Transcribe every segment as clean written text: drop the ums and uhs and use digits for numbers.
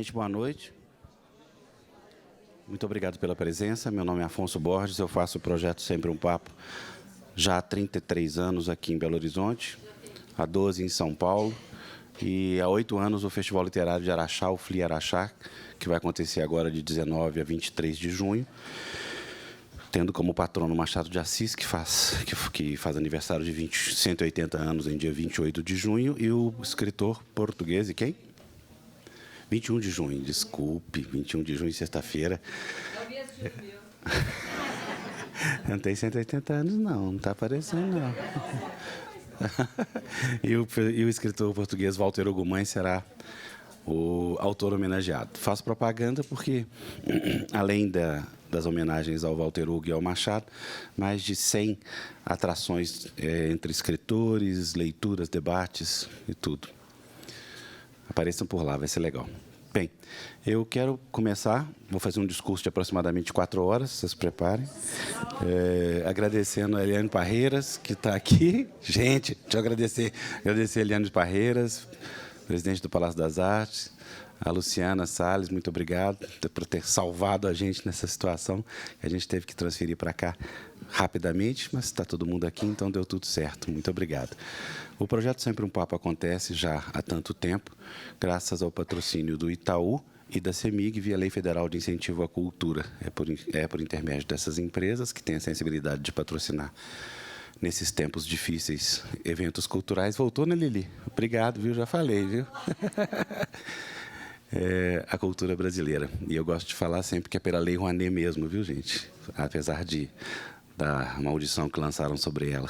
Gente, boa noite. Muito obrigado pela presença. Meu nome é Afonso Borges, eu faço o projeto Sempre um Papo já há 33 anos aqui em Belo Horizonte, há 12 em São Paulo, e há 8 anos o Festival Literário de Araxá, o FLI Araxá, que vai acontecer agora de 19 a 23 de junho, tendo como patrono Machado de Assis, que faz aniversário de 180 anos em dia 28 de junho, e o escritor português, e quem? 21 de junho, desculpe, 21 de junho, sexta-feira. Não tem 180 anos, não está aparecendo, não. E o escritor português Walter Hugo Mães será o autor homenageado. Faço propaganda porque, além das homenagens ao Walter Hugo e ao Machado, mais de 100 atrações entre escritores, leituras, debates e tudo. Apareçam por lá, vai ser legal. Bem, eu quero começar, vou fazer um discurso de aproximadamente 4 horas, vocês se preparem, agradecendo a Eliane Parreiras, que está aqui. Gente, deixa eu agradecer a Eliane Parreiras, presidente do Palácio das Artes, a Luciana Salles, muito obrigado por ter salvado a gente nessa situação, que a gente teve que transferir para cá rapidamente, mas está todo mundo aqui, então deu tudo certo. Muito obrigado. O projeto Sempre um Papo acontece já há tanto tempo, graças ao patrocínio do Itaú e da CEMIG, via Lei Federal de Incentivo à Cultura. É por intermédio dessas empresas que têm a sensibilidade de patrocinar, nesses tempos difíceis, eventos culturais. Voltou, né, Lili? Obrigado, viu? Já falei, viu? A cultura brasileira. E eu gosto de falar sempre que é pela Lei Rouanet mesmo, viu, gente? Apesar da maldição que lançaram sobre ela.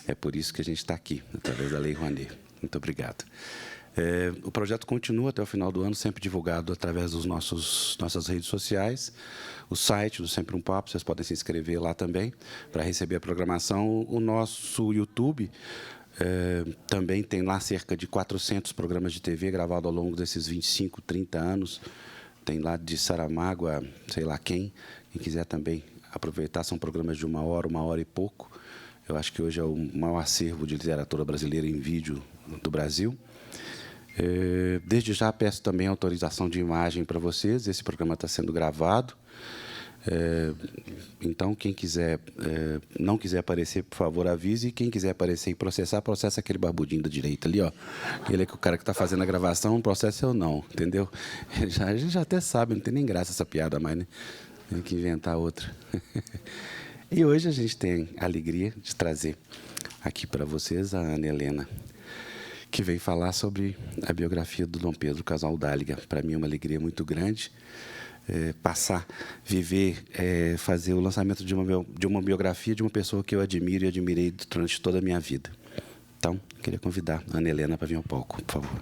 É por isso que a gente está aqui, através da Lei Rouanet. Muito obrigado. O projeto continua até o final do ano, sempre divulgado através das nossas redes sociais. O site do Sempre um Papo, vocês podem se inscrever lá também, para receber a programação. O nosso YouTube também tem lá cerca de 400 programas de TV gravados ao longo desses 25, 30 anos. Tem lá de Saramago a sei lá quem quiser também aproveitar. São programas de 1 hora e pouco. Eu acho que hoje é o maior acervo de literatura brasileira em vídeo do Brasil. Desde já peço também autorização de imagem para vocês. Esse programa está sendo gravado. Então, quem não quiser aparecer, por favor, avise. E quem quiser aparecer e processa aquele barbudinho da direita ali, ó. Ele é o cara que está fazendo a gravação, processa eu não, entendeu? A gente já até sabe, não tem nem graça essa piada mais, né? Tem que inventar outra. E hoje a gente tem a alegria de trazer aqui para vocês a Ana Helena, que vem falar sobre a biografia do Dom Pedro Casaldáliga. Para mim é uma alegria muito grande fazer o lançamento de uma biografia de uma pessoa que eu admiro e admirei durante toda a minha vida. Então, queria convidar a Ana Helena para vir ao palco, por favor.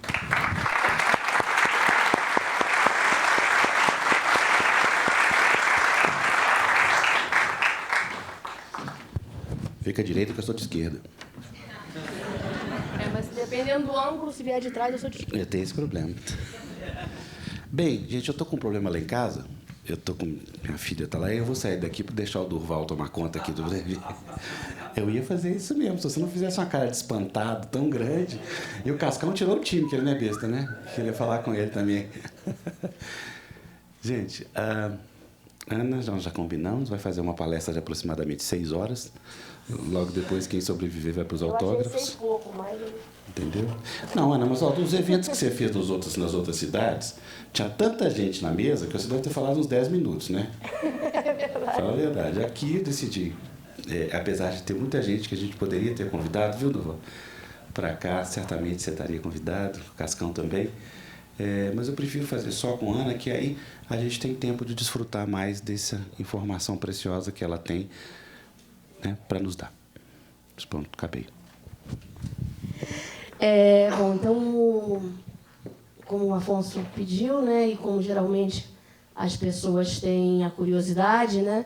Fica à direita que eu sou de esquerda. Mas dependendo do ângulo, se vier de trás, eu sou de esquerda. Eu tenho esse problema. Bem, gente, eu estou com um problema lá em casa. Minha filha está lá e eu vou sair daqui para deixar o Durval tomar conta aqui do Levi. Eu ia fazer isso mesmo, se você não fizesse uma cara de espantado tão grande. E o Cascão tirou o time, que ele não é besta, né? Queria falar com ele também. Gente, a Ana, nós já combinamos, vai fazer uma palestra de aproximadamente 6 horas. Logo depois, quem sobreviver vai para os autógrafos. Eu achei pouco, mas... Entendeu? Não, Ana, mas dos eventos que você fez nas outras cidades, tinha tanta gente na mesa que você deve ter falado uns 10 minutos, né? É verdade. Fala a verdade. Aqui eu decidi, apesar de ter muita gente que a gente poderia ter convidado, viu, Duval? Para cá, certamente você estaria convidado, o Cascão também. Mas eu prefiro fazer só com a Ana, que aí a gente tem tempo de desfrutar mais dessa informação preciosa que ela tem, né, para nos dar. Pronto, acabei. Bom, então, como o Afonso pediu, né, e como geralmente as pessoas têm a curiosidade, né,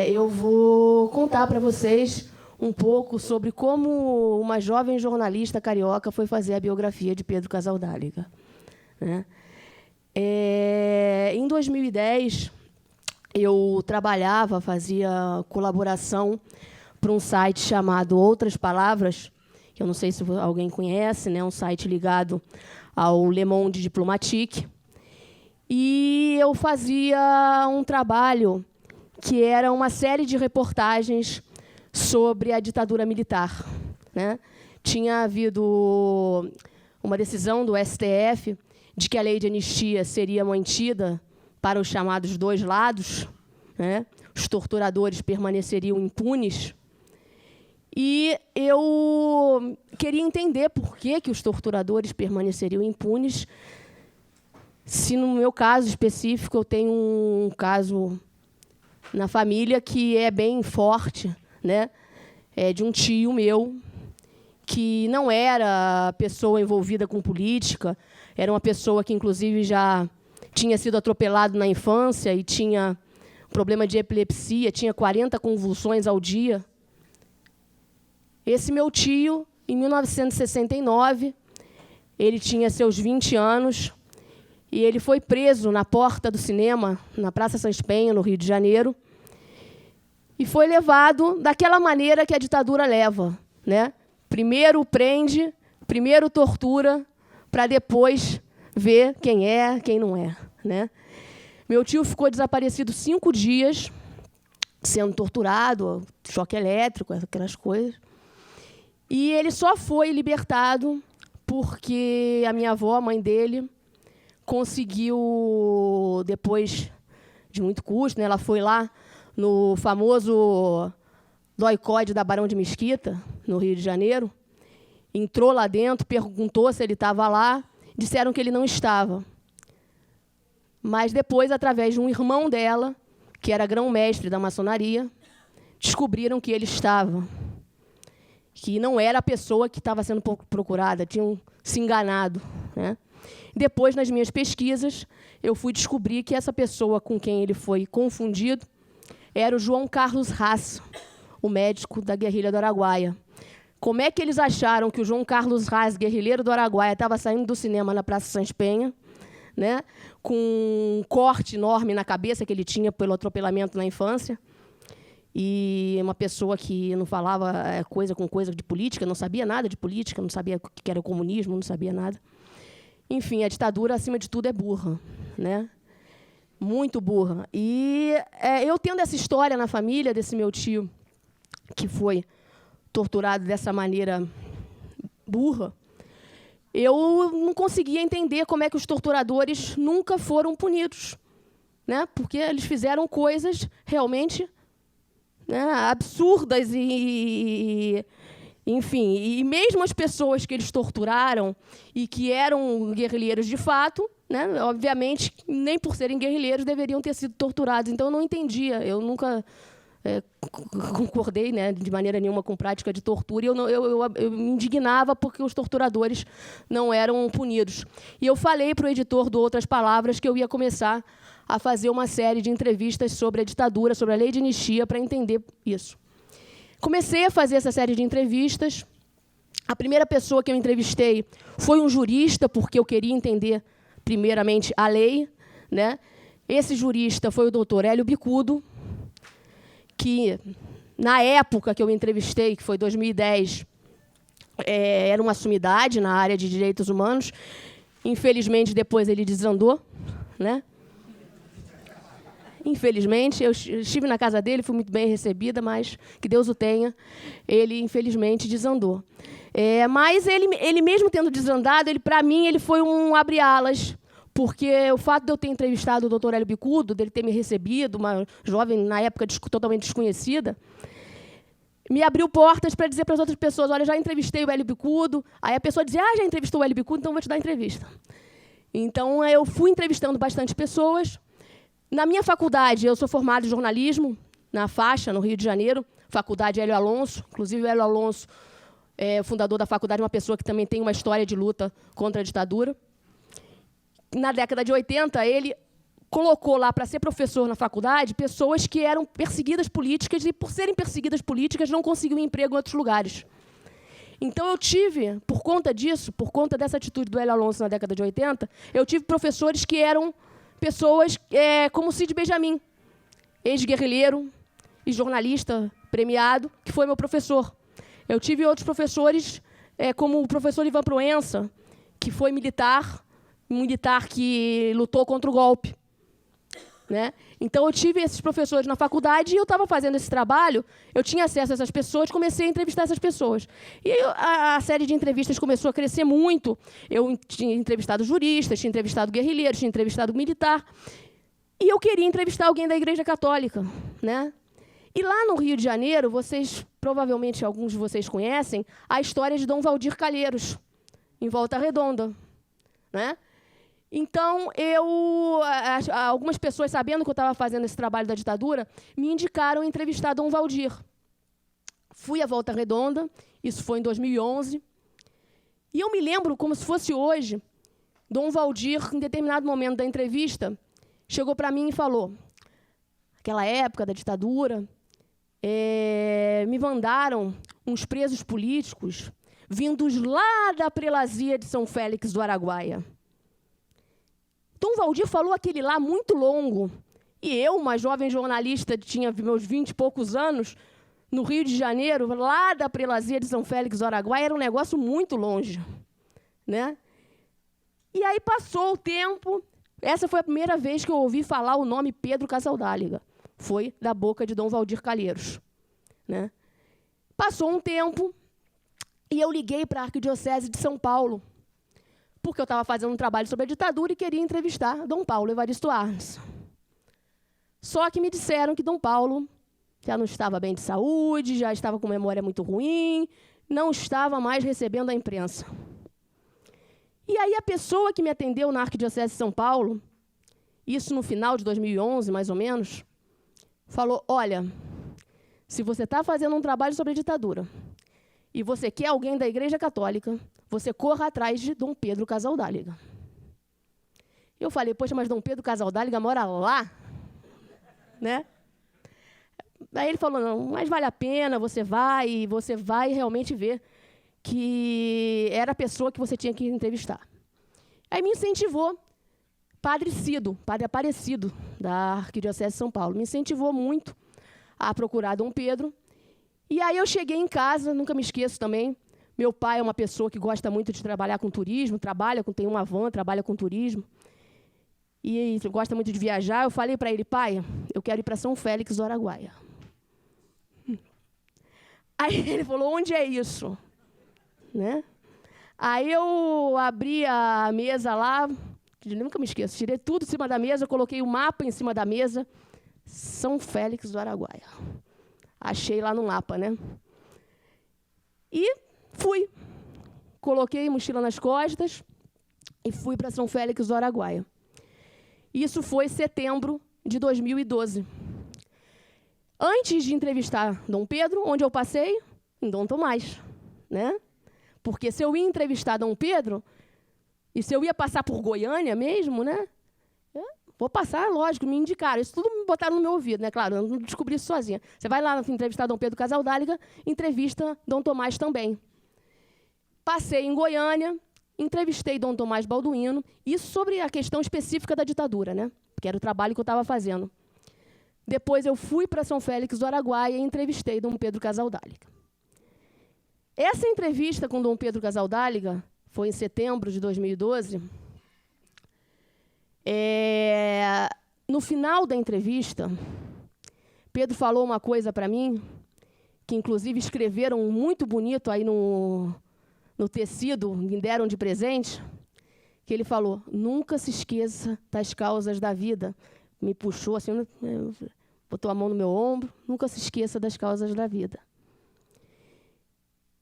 eu vou contar para vocês um pouco sobre como uma jovem jornalista carioca foi fazer a biografia de Pedro Casaldáliga, né? Em 2010, eu fazia colaboração para um site chamado Outras Palavras, que eu não sei se alguém conhece, né? Um site ligado ao Le Monde Diplomatique. e eu fazia um trabalho que era uma série de reportagens sobre a ditadura militar, né? Tinha havido uma decisão do STF de que a lei de anistia seria mantida para os chamados dois lados, né? Os torturadores permaneceriam impunes. E eu queria entender por que os torturadores permaneceriam impunes, se, no meu caso específico, eu tenho um caso na família que é bem forte, né? É de um tio meu, que não era pessoa envolvida com política, era uma pessoa que, inclusive, já tinha sido atropelado na infância e tinha problema de epilepsia, tinha 40 convulsões ao dia. Esse meu tio, em 1969, ele tinha seus 20 anos, e ele foi preso na porta do cinema, na Praça Sans Penha, no Rio de Janeiro, e foi levado daquela maneira que a ditadura leva, né? Primeiro prende, primeiro tortura, para depois ver quem é, quem não é, né? Meu tio ficou desaparecido 5 dias, sendo torturado, choque elétrico, aquelas coisas. E ele só foi libertado porque a minha avó, a mãe dele, conseguiu, depois de muito custo, né, ela foi lá no famoso doicode da Barão de Mesquita, no Rio de Janeiro, entrou lá dentro, perguntou se ele estava lá, disseram que ele não estava. Mas depois, através de um irmão dela, que era grão-mestre da maçonaria, descobriram que ele estava, que não era a pessoa que estava sendo procurada, tinham se enganado, né? Depois, nas minhas pesquisas, eu fui descobrir que essa pessoa com quem ele foi confundido era o João Carlos Haas, o médico da guerrilha do Araguaia. Como é que eles acharam que o João Carlos Haas, guerrilheiro do Araguaia, estava saindo do cinema na Praça Sans Penha, né, com um corte enorme na cabeça que ele tinha pelo atropelamento na infância, e uma pessoa que não falava coisa com coisa de política, não sabia nada de política, não sabia o que era o comunismo, não sabia nada. Enfim, a ditadura, acima de tudo, é burra, né? Muito burra. E eu tendo essa história na família desse meu tio, que foi torturado dessa maneira burra, eu não conseguia entender como é que os torturadores nunca foram punidos, né? Porque eles fizeram coisas realmente, né, absurdas enfim, e mesmo as pessoas que eles torturaram e que eram guerrilheiros de fato, né, obviamente, nem por serem guerrilheiros deveriam ter sido torturados. Então, eu não entendia, eu nunca concordei, né, de maneira nenhuma com prática de tortura, e eu me indignava porque os torturadores não eram punidos. E eu falei para o editor do Outras Palavras que eu ia começar a fazer uma série de entrevistas sobre a ditadura, sobre a lei de anistia, para entender isso. Comecei a fazer essa série de entrevistas. A primeira pessoa que eu entrevistei foi um jurista, porque eu queria entender, primeiramente, a lei, né? Esse jurista foi o doutor Hélio Bicudo, que, na época que eu entrevistei, que foi 2010, era uma sumidade na área de direitos humanos. Infelizmente, depois ele desandou, né? Infelizmente, eu estive na casa dele, fui muito bem recebida, mas que Deus o tenha, ele, infelizmente, desandou. Mas ele mesmo tendo desandado, para mim, ele foi um abre-alas, porque o fato de eu ter entrevistado o doutor Hélio Bicudo, dele ter me recebido, uma jovem, na época, totalmente desconhecida, me abriu portas para dizer para as outras pessoas, olha, já entrevistei o Hélio Bicudo. Aí a pessoa dizia, já entrevistou o Hélio Bicudo, então vou te dar entrevista. Então, eu fui entrevistando bastante pessoas. Na minha faculdade, eu sou formada em jornalismo, na Faixa, no Rio de Janeiro, faculdade Hélio Alonso. Inclusive, o Hélio Alonso, o fundador da faculdade, é uma pessoa que também tem uma história de luta contra a ditadura. Na década de 80, ele colocou lá para ser professor na faculdade pessoas que eram perseguidas políticas e, por serem perseguidas políticas, não conseguiam emprego em outros lugares. Então, eu tive, por conta disso, por conta dessa atitude do Hélio Alonso na década de 80, eu tive professores que eram pessoas como Cid Benjamin, ex-guerrilheiro e jornalista premiado, que foi meu professor. Eu tive outros professores, como o professor Ivan Proença, que foi militar, militar que lutou contra o golpe. Né? Então, eu tive esses professores na faculdade e eu estava fazendo esse trabalho, eu tinha acesso a essas pessoas, comecei a entrevistar essas pessoas. E a série de entrevistas começou a crescer muito. Eu tinha entrevistado juristas, tinha entrevistado guerrilheiros, tinha entrevistado militar. E eu queria entrevistar alguém da Igreja Católica. Né? E lá no Rio de Janeiro, vocês, provavelmente alguns de vocês conhecem, a história de Dom Valdir Calheiros, em Volta Redonda. Né? Então, algumas pessoas, sabendo que eu estava fazendo esse trabalho da ditadura, me indicaram entrevistar Dom Valdir. Fui à Volta Redonda, isso foi em 2011, e eu me lembro, como se fosse hoje, Dom Valdir, em determinado momento da entrevista, chegou para mim e falou, naquela época da ditadura, me mandaram uns presos políticos vindos lá da prelazia de São Félix do Araguaia. Dom Valdir falou aquele lá muito longo. E eu, uma jovem jornalista, tinha meus 20 e poucos anos, no Rio de Janeiro, lá da prelazia de São Félix do Araguaia, era um negócio muito longe. Né? E aí passou o tempo. Essa foi a primeira vez que eu ouvi falar o nome Pedro Casaldáliga. Foi da boca de Dom Valdir Calheiros. Né? Passou um tempo e eu liguei para a Arquidiocese de São Paulo, porque eu estava fazendo um trabalho sobre a ditadura e queria entrevistar Dom Paulo Evaristo Arnes. Só que me disseram que Dom Paulo já não estava bem de saúde, já estava com memória muito ruim, não estava mais recebendo a imprensa. E aí a pessoa que me atendeu na Arquidiocese de São Paulo, isso no final de 2011, mais ou menos, falou, olha, se você está fazendo um trabalho sobre a ditadura e você quer alguém da Igreja Católica, você corra atrás de Dom Pedro Casaldáliga. Eu falei, poxa, mas Dom Pedro Casaldáliga mora lá? Né? Aí ele falou, não, mas vale a pena, você vai realmente ver que era a pessoa que você tinha que entrevistar. Aí me incentivou, Padre Cido, Padre Aparecido, da Arquidiocese de São Paulo, me incentivou muito a procurar Dom Pedro. E aí eu cheguei em casa, nunca me esqueço também, meu pai é uma pessoa que gosta muito de trabalhar com turismo, tem uma van, trabalha com turismo, e gosta muito de viajar. Eu falei para ele, pai, eu quero ir para São Félix do Araguaia. Aí ele falou, onde é isso? Né? Aí eu abri a mesa lá, nunca me esqueço, tirei tudo em cima da mesa, coloquei o mapa em cima da mesa, São Félix do Araguaia. Achei lá no mapa, né? E fui. Coloquei mochila nas costas e fui para São Félix do Araguaia. Isso foi setembro de 2012. Antes de entrevistar Dom Pedro, onde eu passei? Em Dom Tomás. Né? Porque se eu ia entrevistar Dom Pedro, e se eu ia passar por Goiânia mesmo, né? Vou passar, lógico, me indicaram. Isso tudo me botaram no meu ouvido, né? Claro, eu não descobri isso sozinha. Você vai lá entrevistar Dom Pedro Casaldáliga, entrevista Dom Tomás também. Passei em Goiânia, entrevistei Dom Tomás Balduino, isso sobre a questão específica da ditadura, né? Que era o trabalho que eu estava fazendo. Depois eu fui para São Félix do Araguaia e entrevistei Dom Pedro Casaldáliga. Essa entrevista com Dom Pedro Casaldáliga foi em setembro de 2012. No final da entrevista, Pedro falou uma coisa para mim, que inclusive escreveram muito bonito aí no tecido, me deram de presente, que ele falou, nunca se esqueça das causas da vida. Me puxou assim, botou a mão no meu ombro, nunca se esqueça das causas da vida.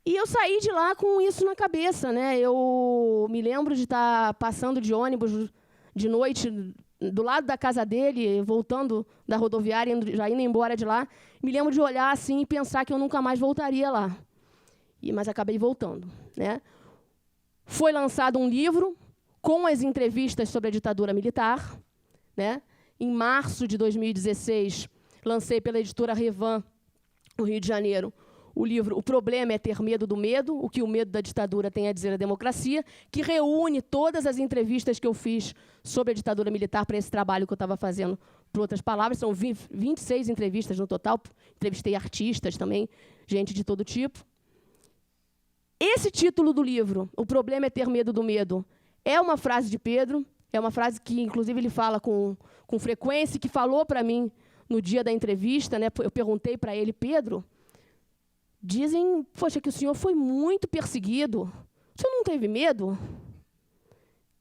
E eu saí de lá com isso na cabeça, né? Eu me lembro de estar passando de ônibus de noite do lado da casa dele, voltando da rodoviária, já indo embora de lá. Me lembro de olhar assim e pensar que eu nunca mais voltaria lá. Mas acabei voltando, né? Foi lançado um livro com as entrevistas sobre a ditadura militar, né? Em março de 2016, lancei pela editora Revan, no Rio de Janeiro, o livro O Problema é Ter Medo do Medo, o que o medo da ditadura tem a dizer à democracia, que reúne todas as entrevistas que eu fiz sobre a ditadura militar para esse trabalho que eu estava fazendo. Por outras palavras, são 26 entrevistas no total, entrevistei artistas também, gente de todo tipo. Esse título do livro, O Problema é Ter Medo do Medo, É uma frase de Pedro, é uma frase que, inclusive, ele fala com frequência, que falou para mim no dia da entrevista, né? Eu perguntei para ele, Pedro, dizem, poxa, que o senhor foi muito perseguido. O senhor não teve medo?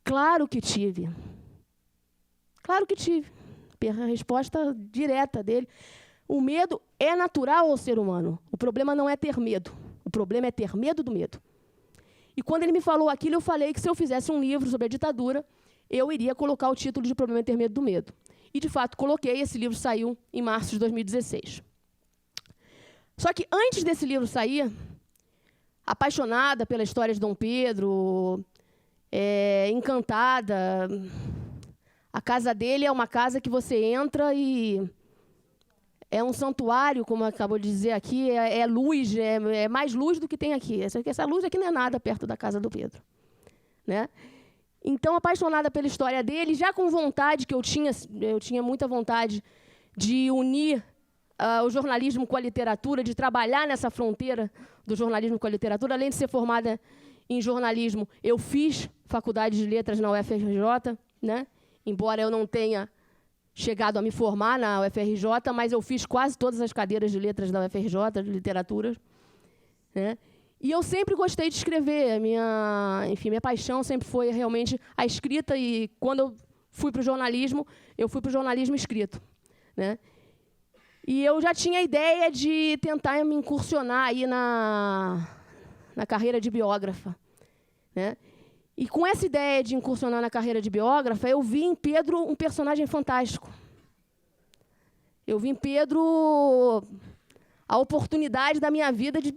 Claro que tive. Claro que tive. A resposta direta dele. O medo é natural ao ser humano. O problema não é ter medo. O problema é ter medo do medo. E quando ele me falou aquilo, eu falei que se eu fizesse um livro sobre a ditadura, eu iria colocar o título de O Problema é Ter Medo do Medo. E, de fato, coloquei. Esse livro saiu em março de 2016. Só que, antes desse livro sair, apaixonada pela história de Dom Pedro, encantada, a casa dele é uma casa que você entra e é um santuário, como acabou de dizer aqui, é luz, é mais luz do que tem aqui. Essa luz aqui não é nada perto da casa do Pedro, né? Então, apaixonada pela história dele, já com vontade, que eu tinha muita vontade de unir o jornalismo com a literatura, de trabalhar nessa fronteira do jornalismo com a literatura. Além de ser formada em jornalismo, eu fiz faculdade de letras na UFRJ, né? Embora eu não tenha chegado a me formar na UFRJ, mas eu fiz quase todas as cadeiras de letras da UFRJ, de literatura, né? E eu sempre gostei de escrever. Minha paixão sempre foi realmente a escrita, e quando eu fui para o jornalismo, eu fui para o jornalismo escrito, né? E eu já tinha a ideia de tentar me incursionar aí na carreira de biógrafa, né? E com essa ideia de incursionar na carreira de biógrafa, eu vi em Pedro um personagem fantástico. Eu vi em Pedro a oportunidade da minha vida de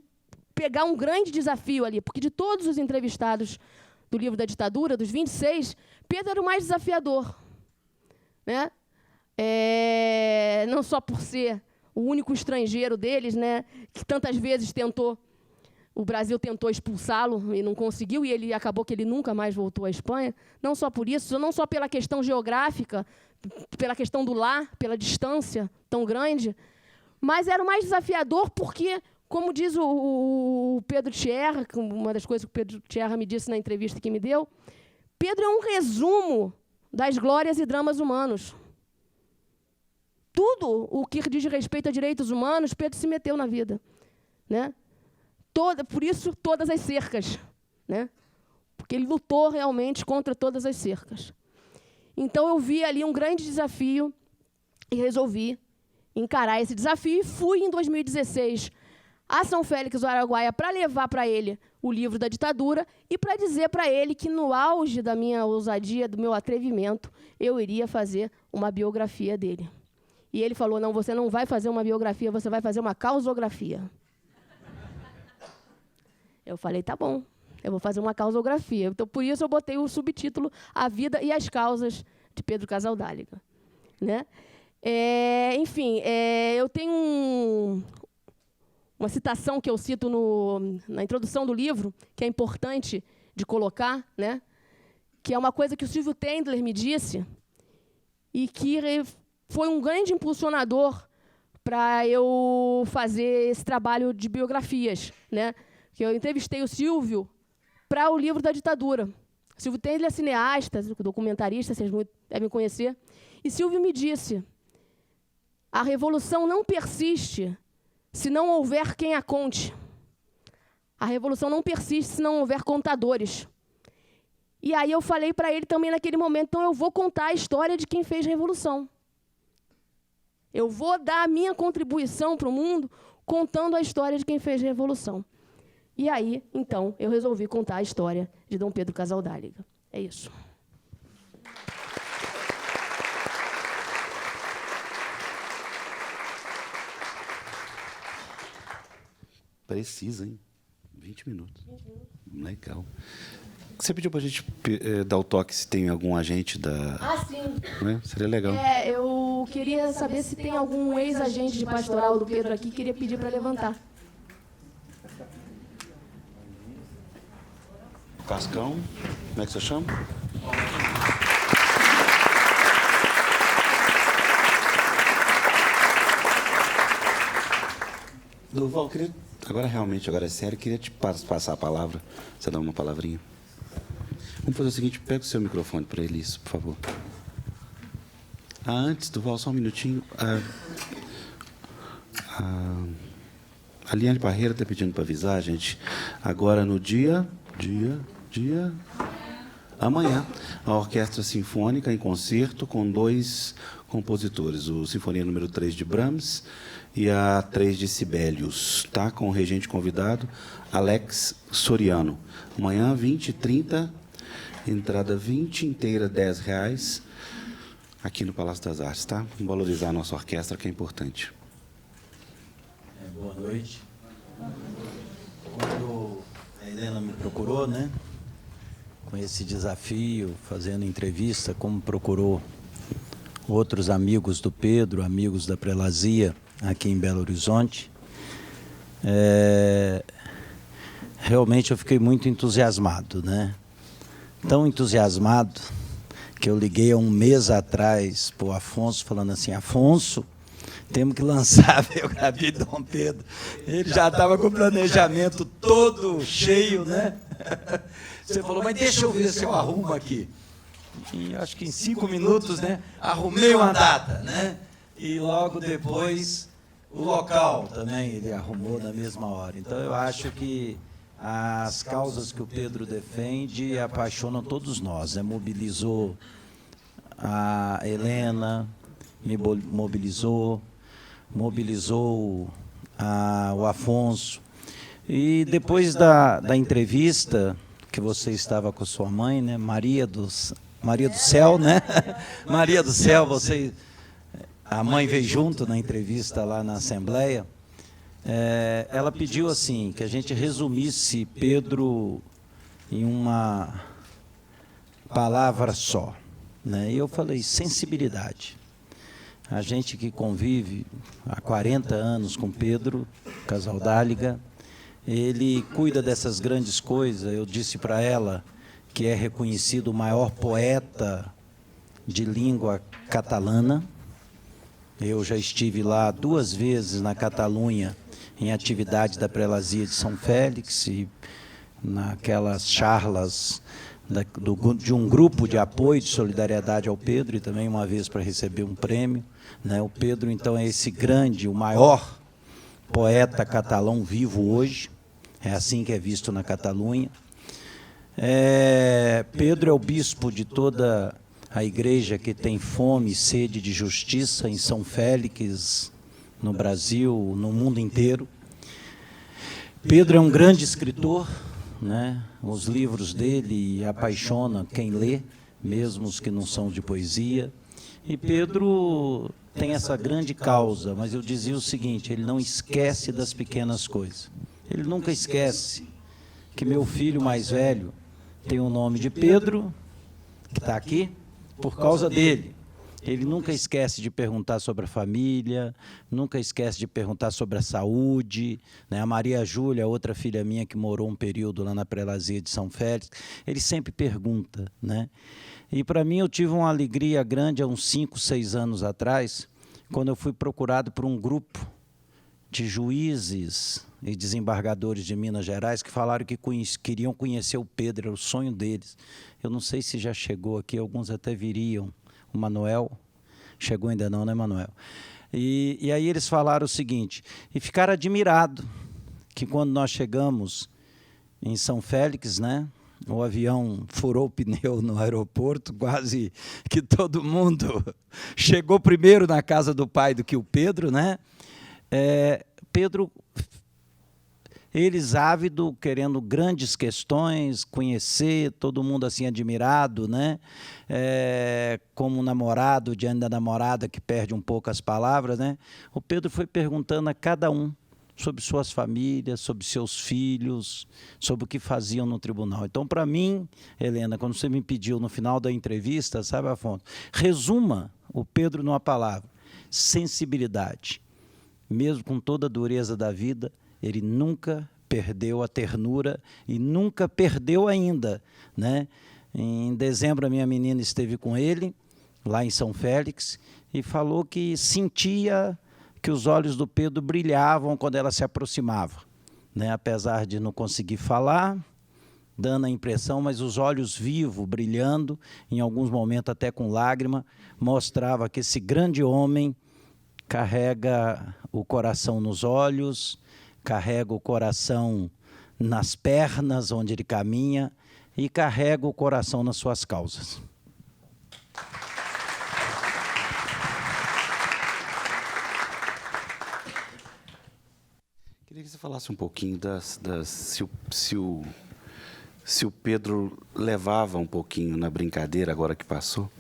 pegar um grande desafio ali, porque de todos os entrevistados do livro da ditadura, dos 26, Pedro era o mais desafiador, né? Não só por ser o único estrangeiro deles, né, que tantas vezes o Brasil tentou expulsá-lo e não conseguiu, e ele acabou que ele nunca mais voltou à Espanha. Não só por isso, não só pela questão geográfica, pela questão do lar, pela distância tão grande, mas era o mais desafiador porque, como diz o Pedro Tierra, uma das coisas que o Pedro Tierra me disse na entrevista que me deu, Pedro é um resumo das glórias e dramas humanos. Tudo o que diz respeito a direitos humanos, Pedro se meteu na vida, né? Por isso, todas as cercas, né? Porque ele lutou realmente contra todas as cercas. Então, eu vi ali um grande desafio e resolvi encarar esse desafio. E fui, em 2016, a São Félix do Araguaia para levar para ele o livro da ditadura e para dizer para ele que, no auge da minha ousadia, do meu atrevimento, eu iria fazer uma biografia dele. E ele falou, não, você não vai fazer uma biografia, você vai fazer uma causografia. Eu falei, tá bom, eu vou fazer uma causografia. Então, por isso, eu botei o subtítulo A Vida e as Causas de Pedro Casaldáliga, né? Enfim, eu tenho uma citação que eu cito na introdução do livro, que é importante de colocar, né? Que é uma coisa que o Silvio Tendler me disse e que foi um grande impulsionador para eu fazer esse trabalho de biografias, né? Que eu entrevistei o Silvio para o livro da ditadura. O Silvio Tendler é cineasta, documentarista, vocês devem conhecer. E Silvio me disse, a revolução não persiste se não houver quem a conte. A revolução não persiste se não houver contadores. E aí eu falei para ele também naquele momento, então eu vou contar a história de quem fez a revolução. Eu vou dar a minha contribuição para o mundo contando a história de quem fez a revolução. E aí, então, eu resolvi contar a história de Dom Pedro Casaldáliga. É isso. Precisa, hein? 20 minutos. Legal. Você pediu para a gente dar o toque se tem algum agente da... Ah, sim. Né? Seria legal. Eu queria saber se tem algum ex-agente de pastoral do Pedro aqui que queria pedir para levantar. Cascão, como é que você chama? Durval, agora é sério, queria te passar a palavra. Você dá uma palavrinha. Vamos fazer o seguinte, pega o seu microfone para ele, isso, por favor. Antes, Durval, só um minutinho. A Liane Parreira está pedindo para avisar, gente, agora no amanhã, a Orquestra Sinfônica em concerto com 2 compositores, o Sinfonia número 3 de Brahms e a 3 de Sibelius, tá? Com o regente convidado, Alex Soriano. Amanhã, 20h30, entrada 20, inteira R$10, aqui no Palácio das Artes, tá? Vamos valorizar a nossa orquestra, que é importante. Boa noite. Quando a Helena me procurou, né, com esse desafio, fazendo entrevista, como procurou outros amigos do Pedro, amigos da Prelazia, aqui em Belo Horizonte, realmente eu fiquei muito entusiasmado, né? Tão entusiasmado que eu liguei há um mês atrás para o Afonso, falando assim, Afonso, temos que lançar a biografia de Dom Pedro. Ele já estava com o planejamento todo cheio, né? Você falou, mas deixa eu ver se eu arrumo aqui. E acho que em 5 minutos, né, arrumei uma data, né? E logo depois o local também ele arrumou na mesma hora. Então eu acho que as causas que o Pedro defende apaixonam todos nós, né? Mobilizou a Helena, me mobilizou o Afonso. E depois da entrevista, que você estava com sua mãe, né? Maria do Céu, né? Maria do Céu, a mãe veio junto na entrevista lá na Assembleia. Ela pediu assim, que a gente resumisse Pedro em uma palavra só, né? E eu falei, sensibilidade. A gente que convive há 40 anos com Pedro Casaldáliga, ele cuida dessas grandes coisas. Eu disse para ela que é reconhecido o maior poeta de língua catalana. Eu já estive lá 2 vezes na Catalunha, em atividade da Prelazia de São Félix, e naquelas charlas de um grupo de apoio, de solidariedade ao Pedro, e também uma vez para receber um prêmio, né? O Pedro, então, é esse grande, o maior poeta catalão vivo hoje, é assim que é visto na Catalunha. Pedro é o bispo de toda a igreja que tem fome e sede de justiça em São Félix, no Brasil, no mundo inteiro. Pedro é um grande escritor, né? Os livros dele apaixonam quem lê, mesmo os que não são de poesia. E Pedro tem essa grande causa, mas eu dizia o seguinte, ele não esquece das pequenas coisas. Ele nunca esquece que meu filho mais velho tem o nome de Pedro, que está aqui, por causa dele. Ele nunca esquece de perguntar sobre a família, nunca esquece de perguntar sobre a saúde, né? A Maria Júlia, outra filha minha que morou um período lá na Prelazia de São Félix, ele sempre pergunta, né? E para mim eu tive uma alegria grande há uns 5, 6 anos atrás, quando eu fui procurado por um grupo de juízes e desembargadores de Minas Gerais que falaram que queriam conhecer o Pedro, era o sonho deles. Eu não sei se já chegou aqui, alguns até viriam. O Manuel, chegou ainda não, né, Manuel? E aí eles falaram o seguinte, e ficaram admirados que quando nós chegamos em São Félix, né, o avião furou o pneu no aeroporto, quase que todo mundo chegou primeiro na casa do pai do que o Pedro, né? Pedro, eles ávido, querendo grandes questões, conhecer, todo mundo assim admirado, né? Como um namorado diante da namorada que perde um pouco as palavras, né? O Pedro foi perguntando a cada um sobre suas famílias, sobre seus filhos, sobre o que faziam no tribunal. Então, para mim, Helena, quando você me pediu no final da entrevista, sabe, Afonso, resuma o Pedro numa palavra, sensibilidade. Mesmo com toda a dureza da vida, ele nunca perdeu a ternura e nunca perdeu ainda, né? Em dezembro, a minha menina esteve com ele, lá em São Félix, e falou que sentia que os olhos do Pedro brilhavam quando ela se aproximava, né? Apesar de não conseguir falar, dando a impressão, mas os olhos vivos, brilhando, em alguns momentos até com lágrima, mostrava que esse grande homem carrega o coração nos olhos, carrega o coração nas pernas, onde ele caminha, e carrega o coração nas suas causas. Queria que você falasse um pouquinho se o Pedro levava um pouquinho na brincadeira, agora que passou,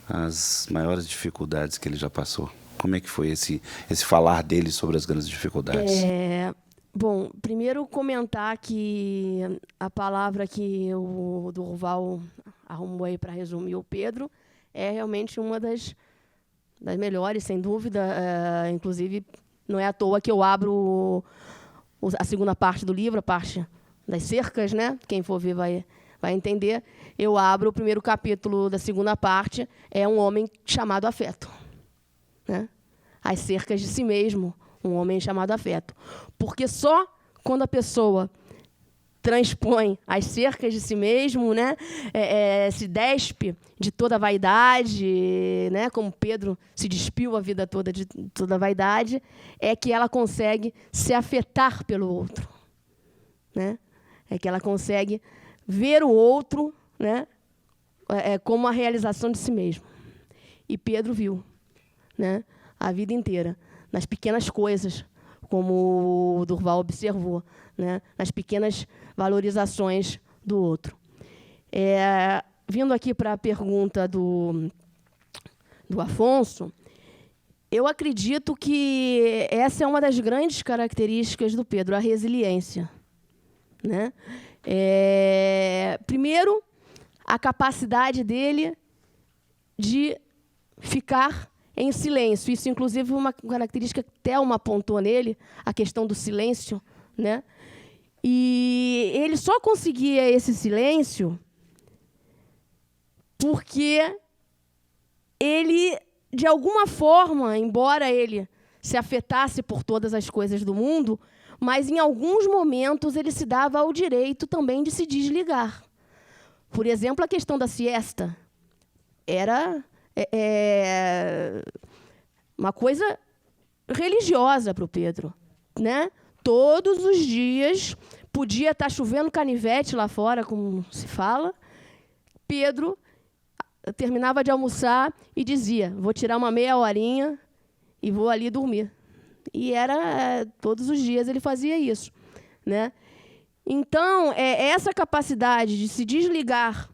as maiores dificuldades que ele já passou. Como é que foi esse falar dele sobre as grandes dificuldades? Bom, primeiro comentar que a palavra que o Durval arrumou aí para resumir o Pedro é realmente uma das melhores, sem dúvida. Inclusive, não é à toa que eu abro a segunda parte do livro, a parte das cercas, né? Quem for ver vai entender. Eu abro o primeiro capítulo da segunda parte, é um homem chamado afeto, né? As cercas de si mesmo, um homem chamado afeto. Porque só quando a pessoa transpõe as cercas de si mesmo, né, se despe de toda a vaidade, né, como Pedro se despiu a vida toda de toda a vaidade, é que ela consegue se afetar pelo outro, né? É que ela consegue ver o outro, né, como a realização de si mesmo. E Pedro viu, né, a vida inteira, nas pequenas coisas, como o Durval observou, né, nas pequenas valorizações do outro. Vindo aqui para a pergunta do Afonso, eu acredito que essa é uma das grandes características do Pedro, a resiliência, né? Primeiro, a capacidade dele de ficar em silêncio. Isso, inclusive, uma característica que Thelma apontou nele, a questão do silêncio, né? E ele só conseguia esse silêncio porque ele, de alguma forma, embora ele se afetasse por todas as coisas do mundo, mas em alguns momentos ele se dava ao direito também de se desligar. Por exemplo, a questão da siesta era uma coisa religiosa para o Pedro, né? Todos os dias, podia estar chovendo canivete lá fora, como se fala, Pedro terminava de almoçar e dizia, vou tirar uma meia horinha e vou ali dormir. E todos os dias ele fazia isso, né? Então, essa capacidade de se desligar,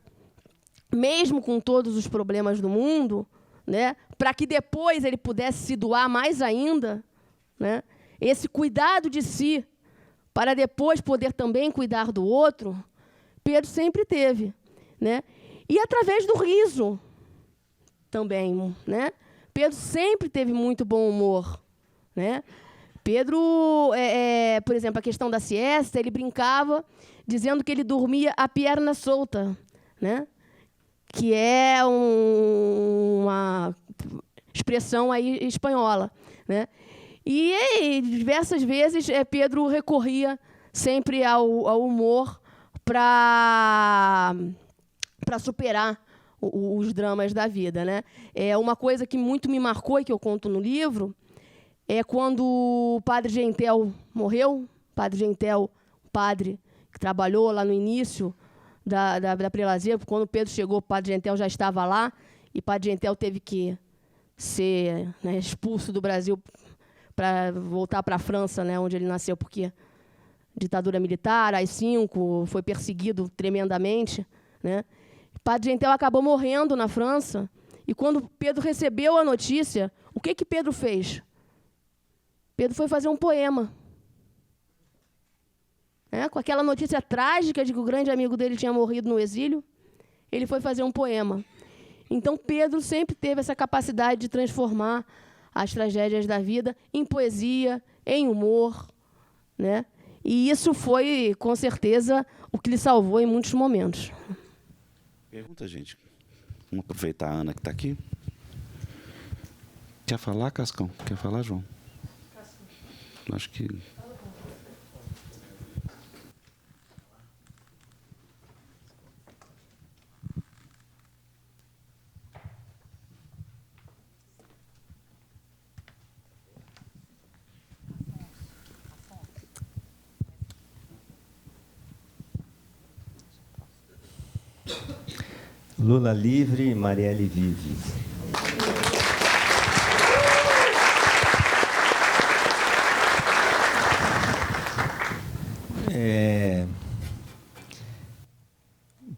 mesmo com todos os problemas do mundo, né, para que depois ele pudesse se doar mais ainda, né, esse cuidado de si, para depois poder também cuidar do outro, Pedro sempre teve, né? E através do riso também, né? Pedro sempre teve muito bom humor, né? Pedro, por exemplo, a questão da siesta, ele brincava dizendo que ele dormia a perna solta, né? Que é uma expressão aí espanhola, né? E diversas vezes Pedro recorria sempre ao humor para superar os dramas da vida, né? Uma coisa que muito me marcou e que eu conto no livro é quando o padre Gentel morreu. Padre Gentel, padre que trabalhou lá no início da prelazia, quando Pedro chegou, o padre Gentel já estava lá, e o padre Gentel teve que ser, né, expulso do Brasil para voltar para a França, né, onde ele nasceu, porque ditadura militar, AI-5, foi perseguido tremendamente, né? O padre Gentel acabou morrendo na França, e quando Pedro recebeu a notícia, o que Pedro fez? Pedro foi fazer um poema. Com aquela notícia trágica de que o grande amigo dele tinha morrido no exílio, ele foi fazer um poema. Então, Pedro sempre teve essa capacidade de transformar as tragédias da vida em poesia, em humor, né? E isso foi, com certeza, o que lhe salvou em muitos momentos. Pergunta, gente. Vamos aproveitar a Ana que está aqui. Quer falar, Cascão? Quer falar, João? Acho que... Lula livre, Marielle vive.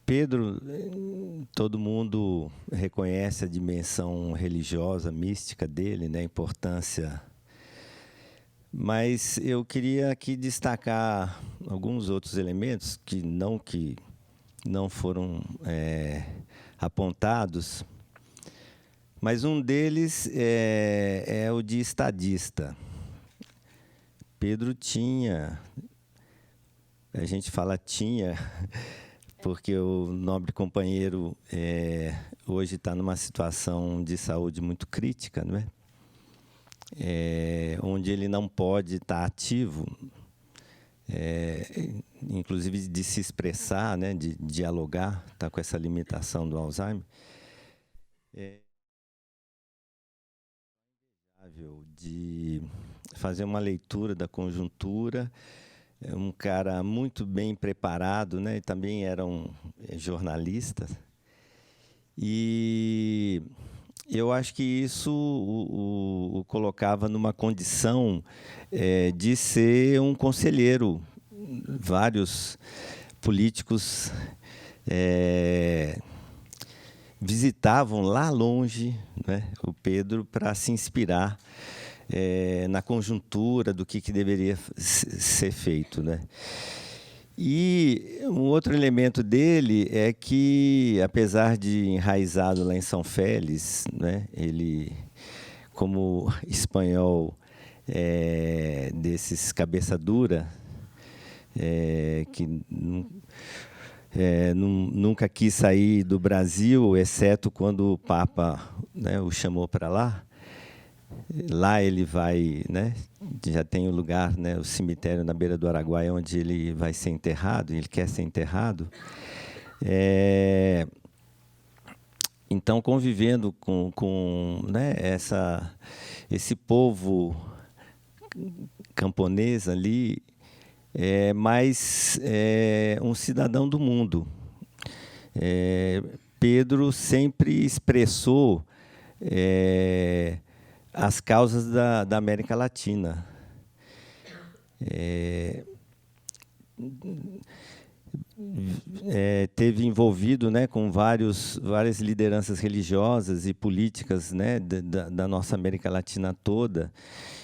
Pedro, todo mundo reconhece a dimensão religiosa, mística dele, né, a importância. Mas eu queria aqui destacar alguns outros elementos que não foram apontados, mas um deles é o de estadista. Pedro tinha, a gente fala tinha, porque o nobre companheiro hoje está numa situação de saúde muito crítica, não é? Onde ele não pode estar ativo, inclusive de se expressar, né, de dialogar, está com essa limitação do Alzheimer. De fazer uma leitura da conjuntura. É um cara muito bem preparado, né? Também era um jornalista. E eu acho que isso o colocava numa condição de ser um conselheiro. Vários políticos visitavam lá longe, né, o Pedro para se inspirar na conjuntura do que deveria ser feito, né? E um outro elemento dele é que, apesar de enraizado lá em São Félix, né, ele, como espanhol desses cabeça dura, que nunca quis sair do Brasil, exceto quando o Papa, né, o chamou para lá. Lá ele vai, né, já tem o lugar, né, o cemitério na beira do Araguaia, onde ele vai ser enterrado, ele quer ser enterrado. Então, convivendo com né, esse povo camponês ali, mas um cidadão do mundo. Pedro sempre expressou as causas da América Latina. Teve envolvido, né, com várias lideranças religiosas e políticas, né, da nossa América Latina toda.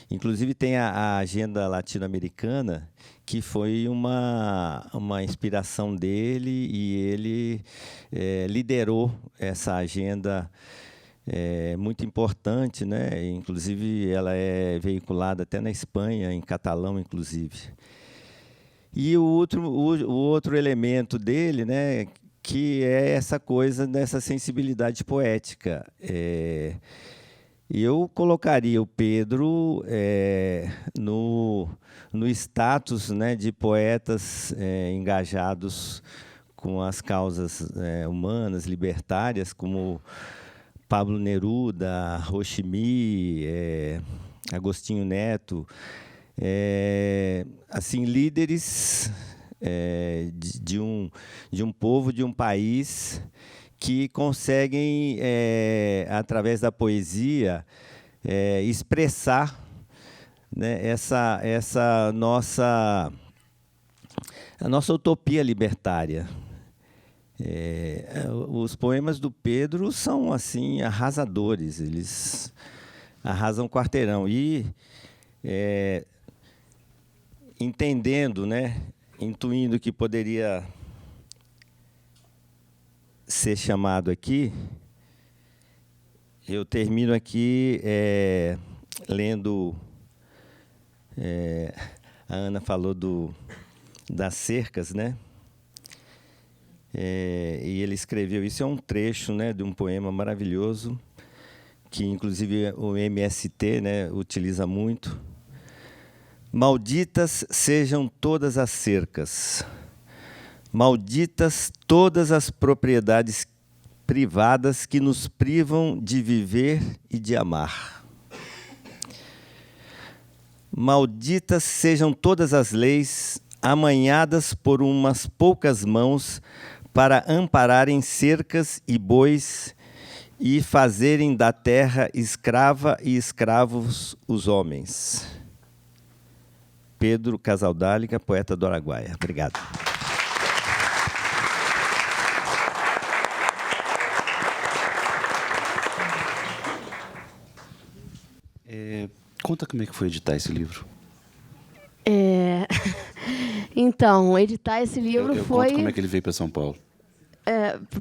Inclusive tem a agenda latino-americana, que foi uma inspiração dele, e ele liderou essa agenda muito importante, né? Inclusive ela é veiculada até na Espanha, em catalão, inclusive. E o outro elemento dele, né, que é essa coisa dessa sensibilidade poética. Eu colocaria o Pedro no status, né, de poetas engajados com as causas humanas, libertárias, como Pablo Neruda, Ho Chi Minh, Agostinho Neto, assim, líderes de um povo, de um país que conseguem, através da poesia, expressar, né, a nossa utopia libertária. Os poemas do Pedro são assim arrasadores, eles arrasam quarteirão. E entendendo, né, intuindo que poderia ser chamado aqui, eu termino aqui lendo. A Ana falou das cercas, né? E ele escreveu, isso é um trecho, né, de um poema maravilhoso, que inclusive o MST, né, utiliza muito. Malditas sejam todas as cercas, malditas todas as propriedades privadas que nos privam de viver e de amar. Malditas sejam todas as leis amanhadas por umas poucas mãos para ampararem cercas e bois e fazerem da terra escrava e escravos os homens. Pedro Casaldáliga, poeta do Araguaia. Obrigado. Conta como é que foi editar esse livro. Então, editar esse livro eu foi... Conto como é que ele veio para São Paulo.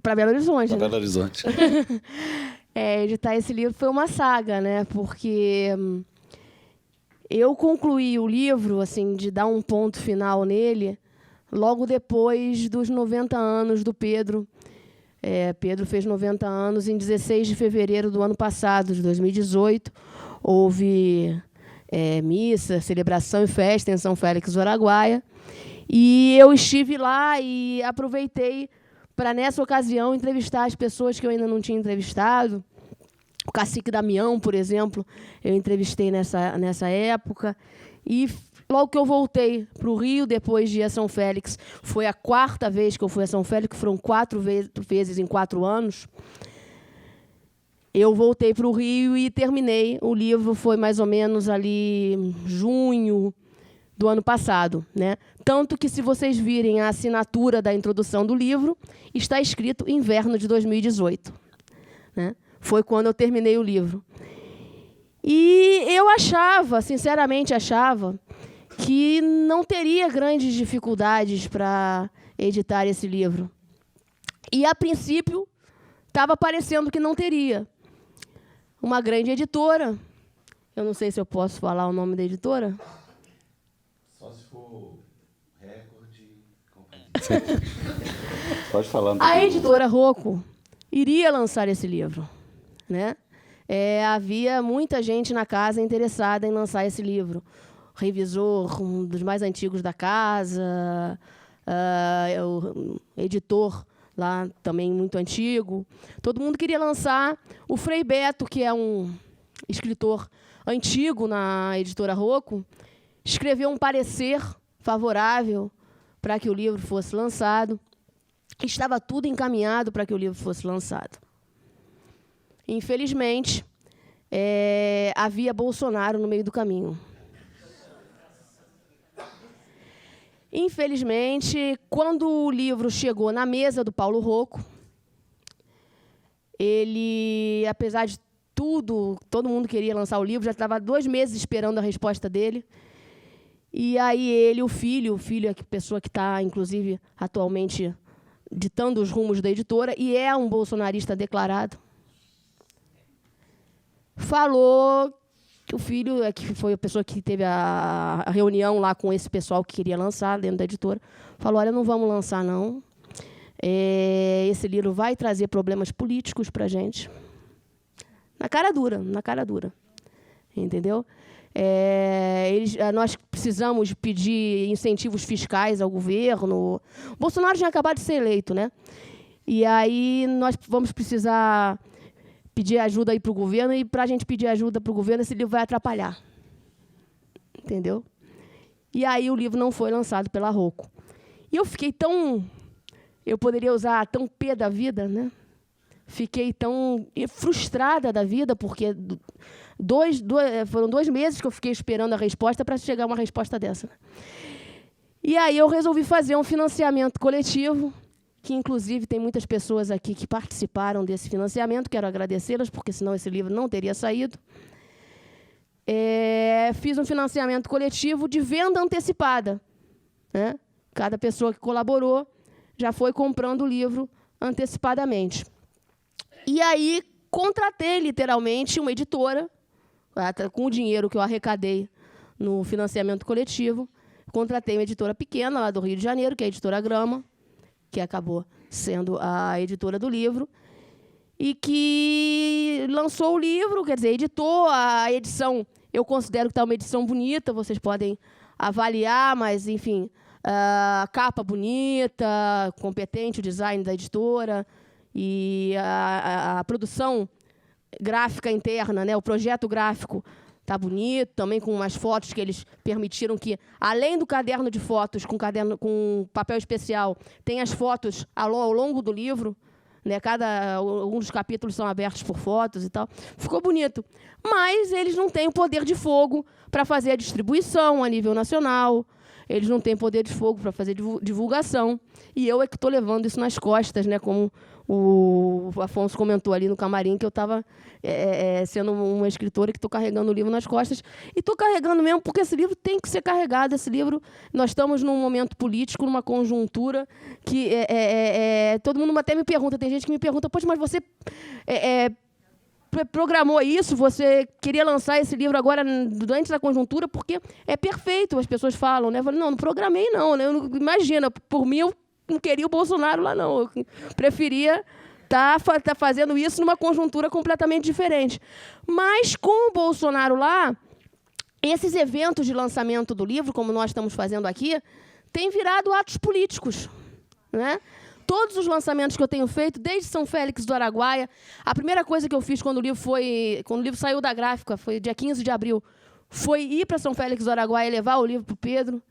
Para Belo Horizonte. Para né? Belo Horizonte. Editar esse livro foi uma saga, né? Porque eu concluí o livro, assim, de dar um ponto final nele, logo depois dos 90 anos do Pedro. Pedro fez 90 anos em 16 de fevereiro do ano passado, de 2018. Houve missa, celebração e festa em São Félix do Araguaia. E eu estive lá e aproveitei para, nessa ocasião, entrevistar as pessoas que eu ainda não tinha entrevistado. O cacique Damião, por exemplo, eu entrevistei nessa época. E logo que eu voltei para o Rio, depois de ir a São Félix, foi a 4ª vez que eu fui a São Félix, foram 4 vezes em 4 anos. Eu voltei para o Rio e terminei. O livro foi mais ou menos ali junho do ano passado, né? Tanto que, se vocês virem a assinatura da introdução do livro, está escrito inverno de 2018. Né? Foi quando eu terminei o livro. E eu achava, sinceramente achava, que não teria grandes dificuldades para editar esse livro. E, a princípio, estava parecendo que não teria. Uma grande editora, eu não sei se eu posso falar o nome da editora. Só se for recorde. Pode falar. A editora Rocco iria lançar esse livro, né? Havia muita gente na casa interessada em lançar esse livro. O revisor, um dos mais antigos da casa, o editor lá também muito antigo. Todo mundo queria lançar. O Frei Beto, que é um escritor antigo na editora Rocco, escreveu um parecer favorável para que o livro fosse lançado. Estava tudo encaminhado para que o livro fosse lançado. Infelizmente, havia Bolsonaro no meio do caminho. Infelizmente, quando o livro chegou na mesa do Paulo Rocco, ele, apesar de tudo, todo mundo queria lançar o livro, já estava 2 meses esperando a resposta dele. E aí ele, o filho é a pessoa que está, inclusive, atualmente ditando os rumos da editora, e é um bolsonarista declarado, falou que o filho, que foi a pessoa que teve a reunião lá com esse pessoal que queria lançar dentro da editora, falou: olha, não vamos lançar, não. Esse livro vai trazer problemas políticos para a gente. Na cara dura. Entendeu? Nós precisamos pedir incentivos fiscais ao governo. O Bolsonaro tinha acabado de ser eleito, né? E aí nós vamos precisar pedir ajuda aí para o governo, e para a gente pedir ajuda para o governo, esse livro vai atrapalhar. Entendeu? E aí o livro não foi lançado pela Rocco. E eu fiquei tão... Eu poderia usar tão pé da vida, né? Fiquei tão frustrada da vida, porque foram 2 meses que eu fiquei esperando a resposta para chegar uma resposta dessa. E aí eu resolvi fazer um financiamento coletivo, que, inclusive, tem muitas pessoas aqui que participaram desse financiamento. Quero agradecê-las, porque senão esse livro não teria saído. Fiz um financiamento coletivo de venda antecipada, né? Cada pessoa que colaborou já foi comprando o livro antecipadamente. E aí contratei, literalmente, uma editora, com o dinheiro que eu arrecadei no financiamento coletivo. Contratei uma editora pequena, lá do Rio de Janeiro, que é a Editora Grama, que acabou sendo a editora do livro, e que lançou o livro, quer dizer, editou a edição. Eu considero que está uma edição bonita, vocês podem avaliar, mas, enfim, a capa bonita, competente, o design da editora, e a produção gráfica interna, né, o projeto gráfico Tá bonito, também com umas fotos que eles permitiram que, além do caderno de fotos com papel especial, tem as fotos ao longo do livro, né? Alguns dos capítulos são abertos por fotos e tal. Ficou bonito. Mas eles não têm o poder de fogo para fazer a distribuição a nível nacional. Eles não têm poder de fogo para fazer divulgação. E eu é que estou levando isso nas costas, né? Como o Afonso comentou ali no camarim, que eu estava sendo uma escritora que estou carregando o livro nas costas. E estou carregando mesmo porque esse livro tem que ser carregado. Esse livro, nós estamos num momento político, numa conjuntura que todo mundo até me pergunta, tem gente que me pergunta, poxa, mas você programou isso, você queria lançar esse livro agora, antes da conjuntura, porque é perfeito, as pessoas falam, né? Eu falei, não programei não, né? Imagina, por mim eu não queria o Bolsonaro lá não, eu preferia tá fazendo isso numa conjuntura completamente diferente. Mas com o Bolsonaro lá, esses eventos de lançamento do livro, como nós estamos fazendo aqui, têm virado atos políticos, né? Todos os lançamentos que eu tenho feito, desde São Félix do Araguaia, a primeira coisa que eu fiz quando o livro saiu da gráfica, foi dia 15 de abril, foi ir para São Félix do Araguaia e levar o livro para o Pedro,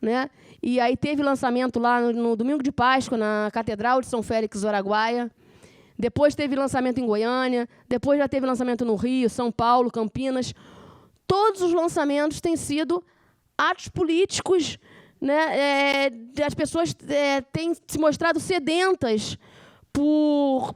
né? E aí teve lançamento lá no domingo de Páscoa, na Catedral de São Félix do Araguaia. Depois teve lançamento em Goiânia, depois já teve lançamento no Rio, São Paulo, Campinas. Todos os lançamentos têm sido atos políticos, né? As pessoas têm se mostrado sedentas por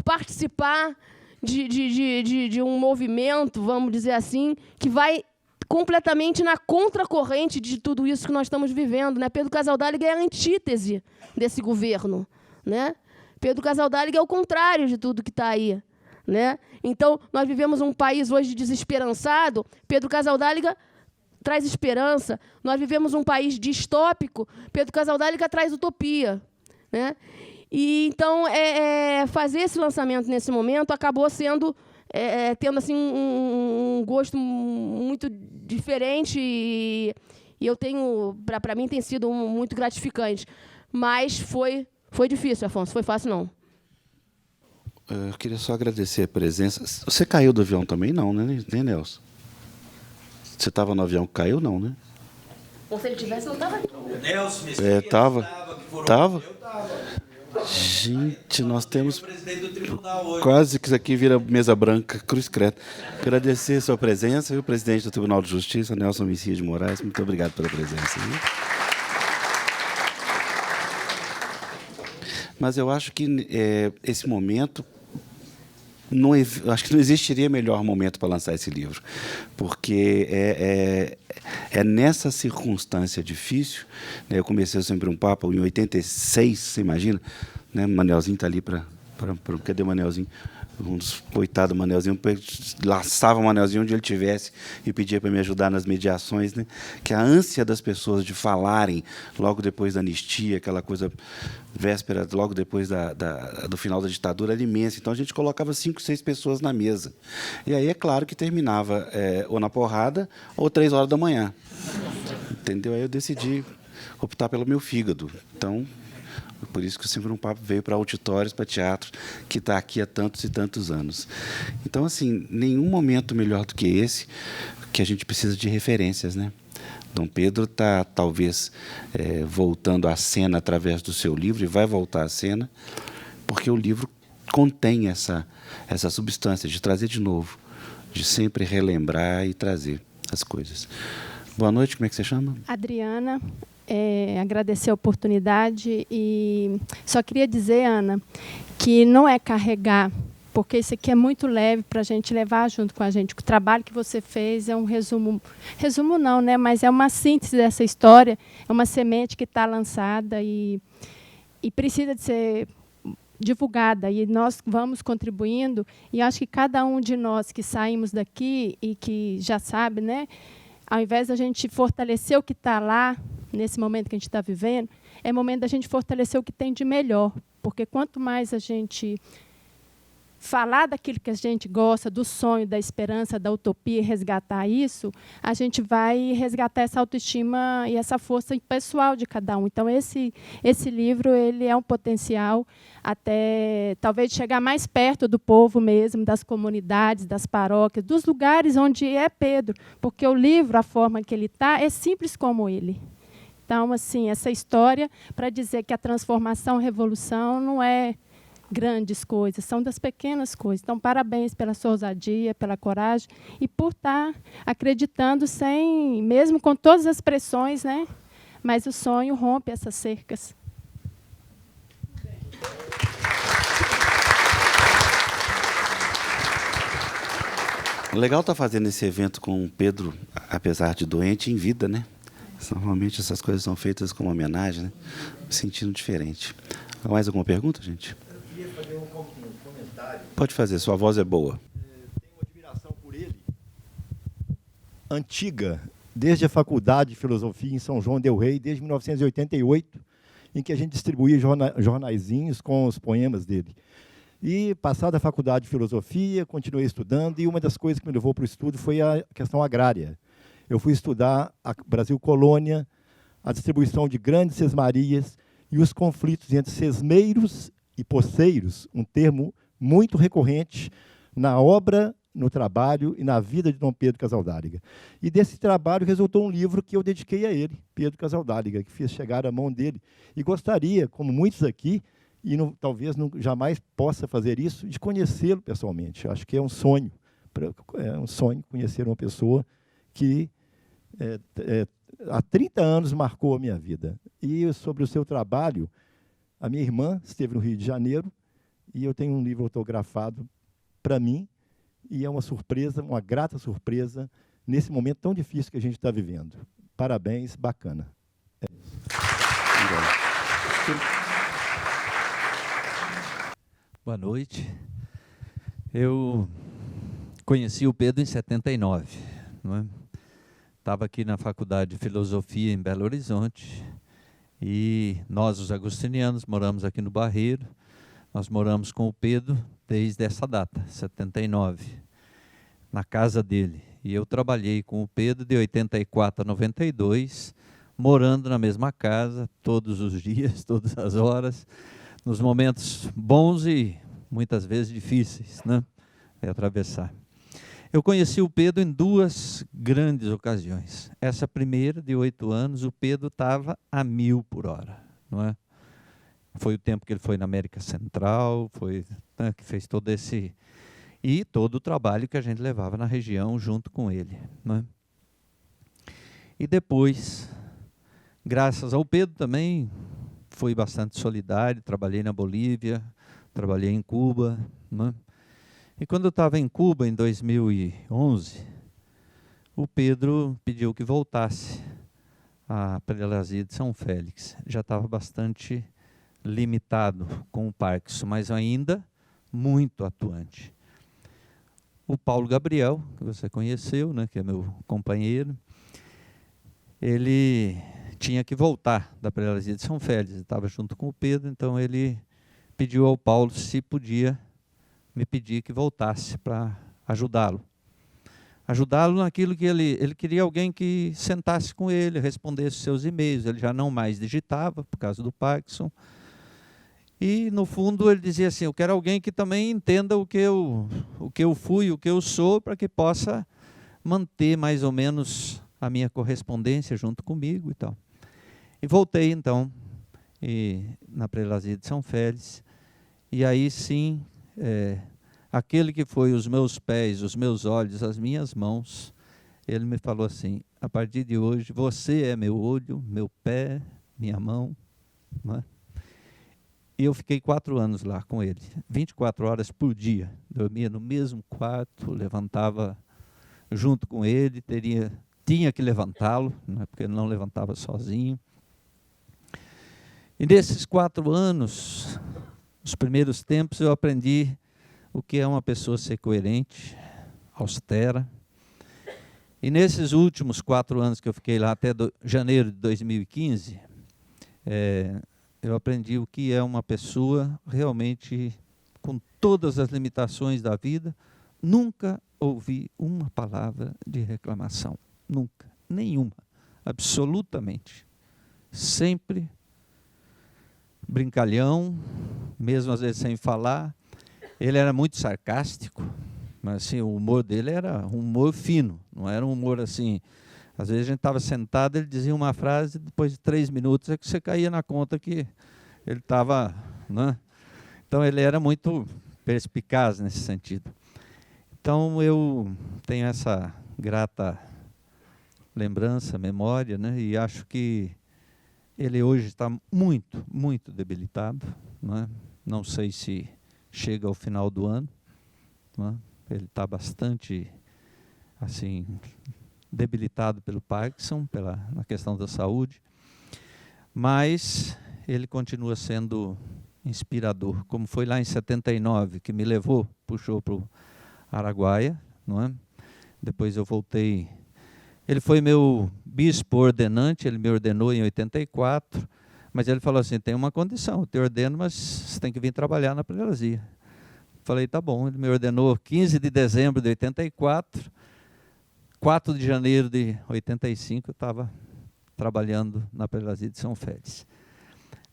participar de um movimento, vamos dizer assim, que vai completamente na contracorrente de tudo isso que nós estamos vivendo, né? Pedro Casaldáliga é a antítese desse governo, né? Pedro Casaldáliga é o contrário de tudo que está aí, né? Então, nós vivemos um país hoje desesperançado. Pedro Casaldáliga traz esperança. Nós vivemos um país distópico. Pedro Casaldáliga traz utopia, né? E então fazer esse lançamento nesse momento acabou sendo tendo assim um gosto muito diferente e eu tenho, para mim tem sido muito gratificante, mas foi difícil, Afonso, foi fácil não. Eu queria só agradecer a presença. Você caiu do avião também? Não, né, Nelson? Você estava no avião que caiu, não, né? Ou se ele tivesse, não estava. Nelson, estava. Estava? Gente, nós temos quase que isso aqui vira mesa branca, cruz creta. Agradecer a sua presença, viu, presidente do Tribunal de Justiça, Nelson Messias de Moraes. Muito obrigado pela presença. Viu? Mas eu acho que esse momento, acho que não existiria melhor momento para lançar esse livro, porque é nessa circunstância difícil, né? Eu comecei sempre um papo em 86, você imagina, né? Manelzinho está ali para cadê o Manelzinho? Coitado do Manelzinho, laçava o Manelzinho onde ele estivesse e pedia para me ajudar nas mediações, né? Que a ânsia das pessoas de falarem logo depois da anistia, aquela coisa véspera, logo depois do final da ditadura, era imensa. Então, a gente colocava 5, 6 pessoas na mesa. E aí, é claro que terminava ou na porrada ou 3 horas da manhã. Entendeu? Aí eu decidi optar pelo meu fígado. Então, por isso que o Sempre um Papo veio para auditórios, para teatro, que está aqui há tantos e tantos anos. Então, assim, nenhum momento melhor do que esse, que a gente precisa de referências, né? Dom Pedro está, talvez, voltando à cena através do seu livro, e vai voltar à cena, porque o livro contém essa substância de trazer de novo, de sempre relembrar e trazer as coisas. Boa noite, como é que você chama? Adriana. Agradecer a oportunidade e só queria dizer, Ana, que não é carregar, porque isso aqui é muito leve para a gente levar junto com a gente. O trabalho que você fez é um resumo não, né? Mas é uma síntese dessa história, é uma semente que está lançada e precisa de ser divulgada, e nós vamos contribuindo, e acho que cada um de nós que saímos daqui e que já sabe, né? Ao invés da gente fortalecer o que está lá, nesse momento que a gente está vivendo, é momento da gente fortalecer o que tem de melhor, porque quanto mais a gente falar daquilo que a gente gosta, do sonho, da esperança, da utopia, resgatar isso, a gente vai resgatar essa autoestima e essa força pessoal de cada um. Então, esse livro ele é um potencial até, talvez, chegar mais perto do povo mesmo, das comunidades, das paróquias, dos lugares onde é Pedro, porque o livro, a forma que ele está, é simples como ele. Então, assim, essa história para dizer que a transformação, a revolução não é grandes coisas, são das pequenas coisas. Então, parabéns pela sua ousadia, pela coragem e por estar acreditando sem, mesmo com todas as pressões, né? Mas o sonho rompe essas cercas. Legal estar fazendo esse evento com o Pedro, apesar de doente, em vida, né? Normalmente essas coisas são feitas como homenagem, né? Me sentindo diferente. Mais alguma pergunta, gente? Eu queria fazer um comentário. Pode fazer, sua voz é boa. Tenho uma admiração por ele. Antiga, desde a Faculdade de Filosofia em São João del Rei, desde 1988, em que a gente distribuía jornaizinhos com os poemas dele. E, passada a Faculdade de Filosofia, continuei estudando, e uma das coisas que me levou para o estudo foi a questão agrária. Eu fui estudar a Brasil Colônia, a distribuição de grandes sesmarias e os conflitos entre sesmeiros e poceiros, um termo muito recorrente na obra, no trabalho e na vida de Dom Pedro Casaldáliga. E desse trabalho resultou um livro que eu dediquei a ele, Pedro Casaldáliga, que fiz chegar à mão dele. E gostaria, como muitos aqui, e talvez jamais possa fazer isso, de conhecê-lo pessoalmente. Acho que é um sonho conhecer uma pessoa que há 30 anos marcou a minha vida. E sobre o seu trabalho, a minha irmã esteve no Rio de Janeiro e eu tenho um livro autografado para mim, e é uma surpresa, uma grata surpresa, nesse momento tão difícil que a gente está vivendo. Parabéns, bacana. Boa noite. Eu conheci o Pedro em 79, não é? Estava aqui na Faculdade de Filosofia em Belo Horizonte e nós, os agostinianos, moramos aqui no Barreiro. Nós moramos com o Pedro desde essa data, 79, na casa dele. E eu trabalhei com o Pedro de 84 a 92, morando na mesma casa, todos os dias, todas as horas, nos momentos bons e muitas vezes difíceis, né, de atravessar. Eu conheci o Pedro em duas grandes ocasiões. Essa primeira, de 8 anos, o Pedro estava a 1000 por hora, não é? Foi o tempo que ele foi na América Central, foi, né, que fez todo esse... E todo o trabalho que a gente levava na região junto com ele, não é? E depois, graças ao Pedro também, fui bastante solidário, trabalhei na Bolívia, trabalhei em Cuba, não é? E quando eu estava em Cuba, em 2011, o Pedro pediu que voltasse à prelazia de São Félix. Já estava bastante limitado com o Parkinson, mas ainda muito atuante. O Paulo Gabriel, que você conheceu, né, que é meu companheiro, ele tinha que voltar da prelazia de São Félix, estava junto com o Pedro, então ele pediu ao Paulo se podia me pedir que voltasse para ajudá-lo. Ajudá-lo naquilo que ele queria alguém que sentasse com ele, respondesse seus e-mails. Ele já não mais digitava, por causa do Parkinson. E, no fundo, ele dizia assim, eu quero alguém que também entenda o que eu fui, o que eu sou, para que possa manter mais ou menos a minha correspondência junto comigo e tal. E voltei, então, na prelazia de São Félix. E aí, sim... aquele que foi os meus pés, os meus olhos, as minhas mãos, ele me falou assim, a partir de hoje, você é meu olho, meu pé, minha mão, não é? E eu fiquei 4 anos lá com ele, 24 horas por dia, dormia no mesmo quarto, levantava junto com ele, tinha que levantá-lo, não é? Porque ele não levantava sozinho. E nesses 4 anos... Nos primeiros tempos eu aprendi o que é uma pessoa ser coerente, austera. E nesses últimos 4 anos que eu fiquei lá, até janeiro de 2015, eu aprendi o que é uma pessoa realmente com todas as limitações da vida, nunca ouvi uma palavra de reclamação. Nunca. Nenhuma. Absolutamente. Sempre brincalhão, mesmo às vezes sem falar. Ele era muito sarcástico, mas assim, o humor dele era um humor fino, não era um humor assim. Às vezes a gente estava sentado, ele dizia uma frase, depois de 3 minutos é que você caía na conta que ele estava, né? Então ele era muito perspicaz nesse sentido. Então eu tenho essa grata lembrança, memória, né? E acho que ele hoje está muito, muito debilitado, né? Não sei se chega ao final do ano, né? Ele está bastante assim debilitado pelo Parkinson, na questão da saúde, mas ele continua sendo inspirador, como foi lá em 79, que me levou, puxou para o Araguaia, não é? Depois eu voltei. Ele foi meu bispo ordenante, ele me ordenou em 84, mas ele falou assim, tem uma condição, eu te ordeno, mas você tem que vir trabalhar na prelazia. Falei, tá bom. Ele me ordenou 15 de dezembro de 84, 4 de janeiro de 85, eu estava trabalhando na prelazia de São Félix.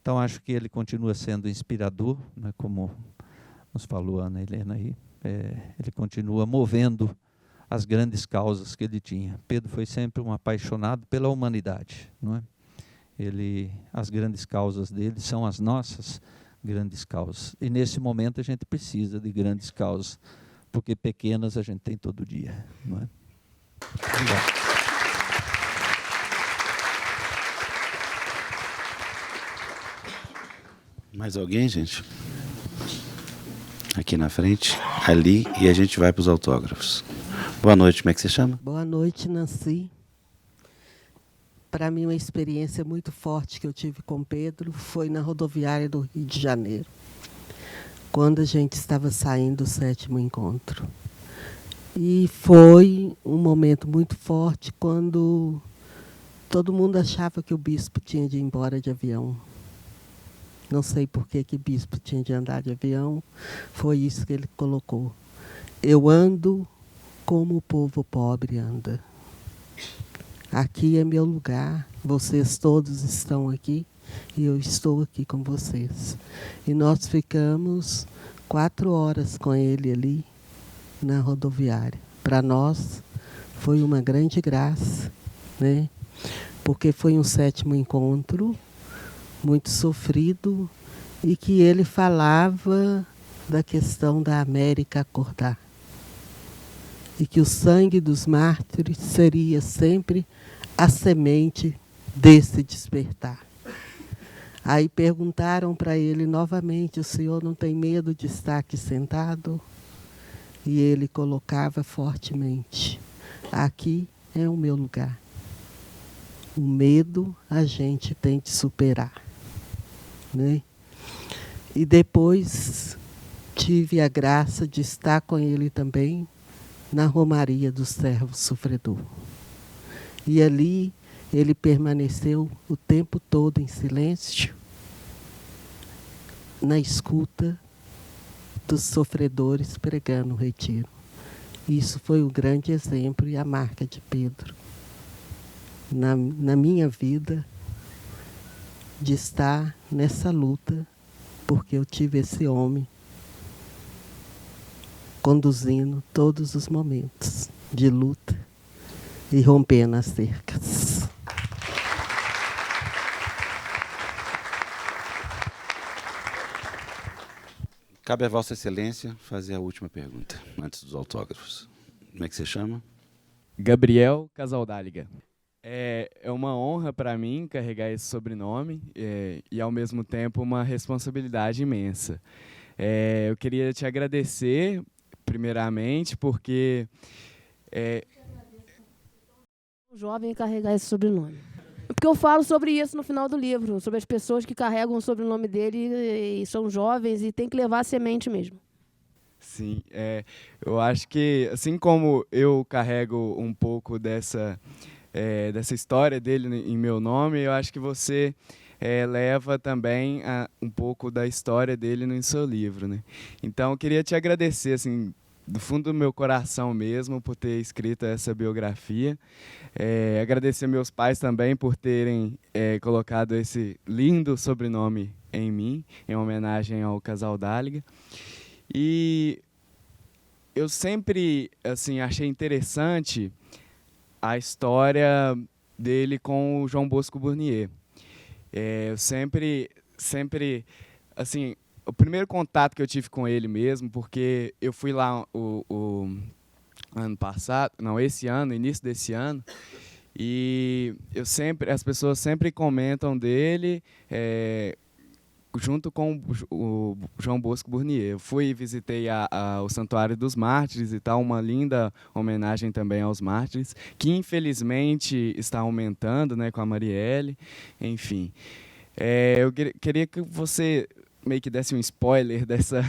Então, acho que ele continua sendo inspirador, né, como nos falou a Ana Helena aí. Ele continua movendo as grandes causas que ele tinha. Pedro foi sempre um apaixonado pela humanidade, não é? As grandes causas dele são as nossas grandes causas. E nesse momento a gente precisa de grandes causas, porque pequenas a gente tem todo dia, não é? Obrigado. Mais alguém, gente? Aqui na frente, ali, e a gente vai para os autógrafos. Boa noite, como é que você chama? Boa noite, Nancy. Para mim, uma experiência muito forte que eu tive com Pedro foi na rodoviária do Rio de Janeiro, quando a gente estava saindo do 7º encontro. E foi um momento muito forte quando todo mundo achava que o bispo tinha de ir embora de avião. Não sei por que o bispo tinha de andar de avião, foi isso que ele colocou. Eu ando como o povo pobre anda. Aqui é meu lugar, vocês todos estão aqui e eu estou aqui com vocês. E nós ficamos 4 horas com ele ali na rodoviária. Para nós foi uma grande graça, né? Porque foi um 7º encontro muito sofrido e que ele falava da questão da América acordar. E que o sangue dos mártires seria sempre a semente desse despertar. Aí perguntaram para ele novamente, o senhor não tem medo de estar aqui sentado? E ele colocava fortemente, aqui é o meu lugar. O medo a gente tem de superar, né? E depois tive a graça de estar com ele também na Romaria do Servo Sofredor. E ali ele permaneceu o tempo todo em silêncio, na escuta dos sofredores pregando o retiro. Isso foi o grande exemplo e a marca de Pedro na minha vida, de estar nessa luta, porque eu tive esse homem conduzindo todos os momentos de luta e rompendo as cercas. Cabe a Vossa Excelência fazer a última pergunta, antes dos autógrafos. Como é que você chama? Gabriel Casaldáliga. É uma honra para mim carregar esse sobrenome e, ao mesmo tempo, uma responsabilidade imensa. Eu queria te agradecer, primeiramente, porque... Um jovem carregar esse sobrenome. Porque eu falo sobre isso no final do livro, sobre as pessoas que carregam o sobrenome dele e são jovens e tem que levar a semente mesmo. Sim, eu acho que, assim como eu carrego um pouco dessa história dele em meu nome, eu acho que você leva também um pouco da história dele no seu livro, né? Então, eu queria te agradecer, assim, do fundo do meu coração mesmo, por ter escrito essa biografia. Agradecer meus pais também por terem colocado esse lindo sobrenome em mim, em homenagem ao casal Dáliga. E eu sempre, assim, achei interessante a história dele com o João Bosco Burnier. Eu sempre, assim, o primeiro contato que eu tive com ele mesmo, porque eu fui lá o ano passado, não, esse ano, início desse ano, e as pessoas sempre comentam dele junto com o João Bosco Burnier. Eu fui e visitei o Santuário dos Mártires e tal, uma linda homenagem também aos mártires, que infelizmente está aumentando, né, com a Marielle, enfim. Eu queria que você meio que desse um spoiler dessa...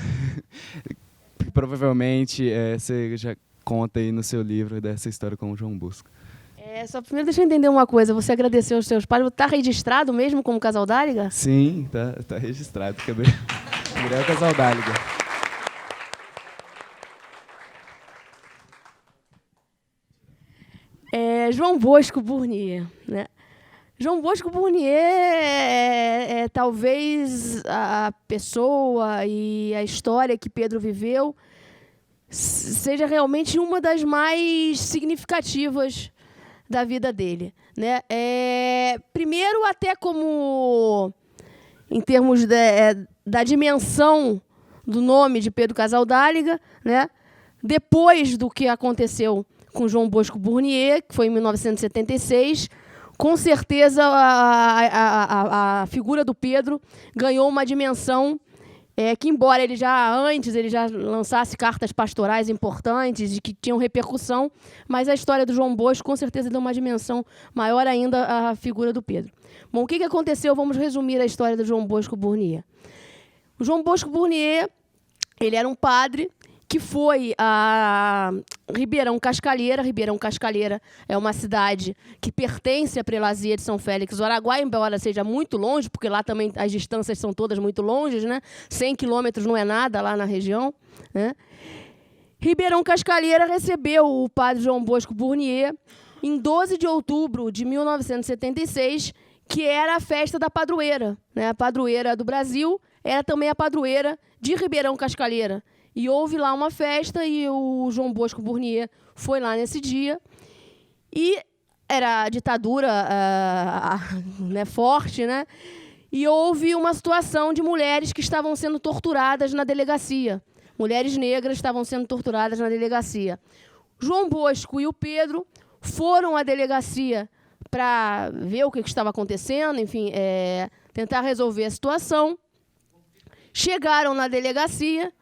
Provavelmente você já conta aí no seu livro dessa história com o João Bosco. Só primeiro deixa eu entender uma coisa. Você agradeceu aos seus pais. Está registrado mesmo como casal Dáliga? Sim, tá registrado. Gabriel Casal Dáliga. João Bosco Burnier, né? João Bosco Burnier é talvez a pessoa e a história que Pedro viveu seja realmente uma das mais significativas da vida dele, né? Primeiro, até como em termos da dimensão do nome de Pedro Casal Dáliga, né? Depois do que aconteceu com João Bosco Burnier, que foi em 1976, com certeza a figura do Pedro ganhou uma dimensão que, embora ele já lançasse cartas pastorais importantes e que tinham repercussão, mas a história do João Bosco com certeza deu uma dimensão maior ainda à figura do Pedro. Bom, o que aconteceu? Vamos resumir a história do João Bosco Burnier. O João Bosco Burnier, ele era um padre que foi a Ribeirão Cascalheira. Ribeirão Cascalheira é uma cidade que pertence à prelazia de São Félix do Araguaia, embora seja muito longe, porque lá também as distâncias são todas muito longes, né? 100 quilômetros não é nada lá na região, né? Ribeirão Cascalheira recebeu o padre João Bosco Burnier em 12 de outubro de 1976, que era a festa da padroeira, né? A padroeira do Brasil era também a padroeira de Ribeirão Cascalheira. E houve lá uma festa e o João Bosco Burnier foi lá nesse dia. E era a ditadura né, forte, né? E houve uma situação de mulheres que estavam sendo torturadas na delegacia. Mulheres negras estavam sendo torturadas na delegacia. João Bosco e o Pedro foram à delegacia para ver o que estava acontecendo, enfim, tentar resolver a situação. Chegaram na delegacia.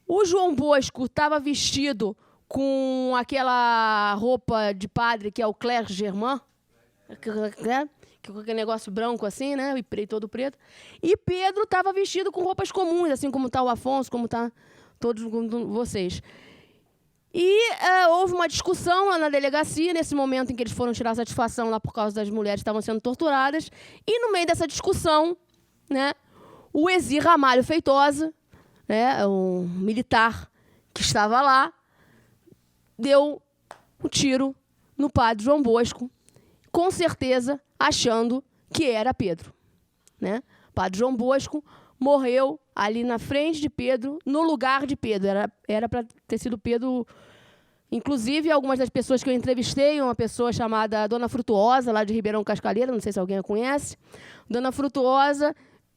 O João Bosco estava vestido com aquela roupa de padre que é o clerc germain, né? Com aquele negócio branco assim, né? E todo preto. E Pedro estava vestido com roupas comuns, assim como está o Afonso, como está todos vocês. E houve uma discussão lá na delegacia, nesse momento em que eles foram tirar satisfação lá por causa das mulheres que estavam sendo torturadas. E no meio dessa discussão, né, o Exir Ramalho Feitosa, né, um militar que estava lá, deu um tiro no padre João Bosco, com certeza achando que era Pedro, né? O padre João Bosco morreu ali na frente de Pedro, no lugar de Pedro. Era para ter sido Pedro. Inclusive, algumas das pessoas que eu entrevistei, uma pessoa chamada Dona Frutuosa, lá de Ribeirão Cascalheira, não sei se alguém a conhece. Dona Frutuosa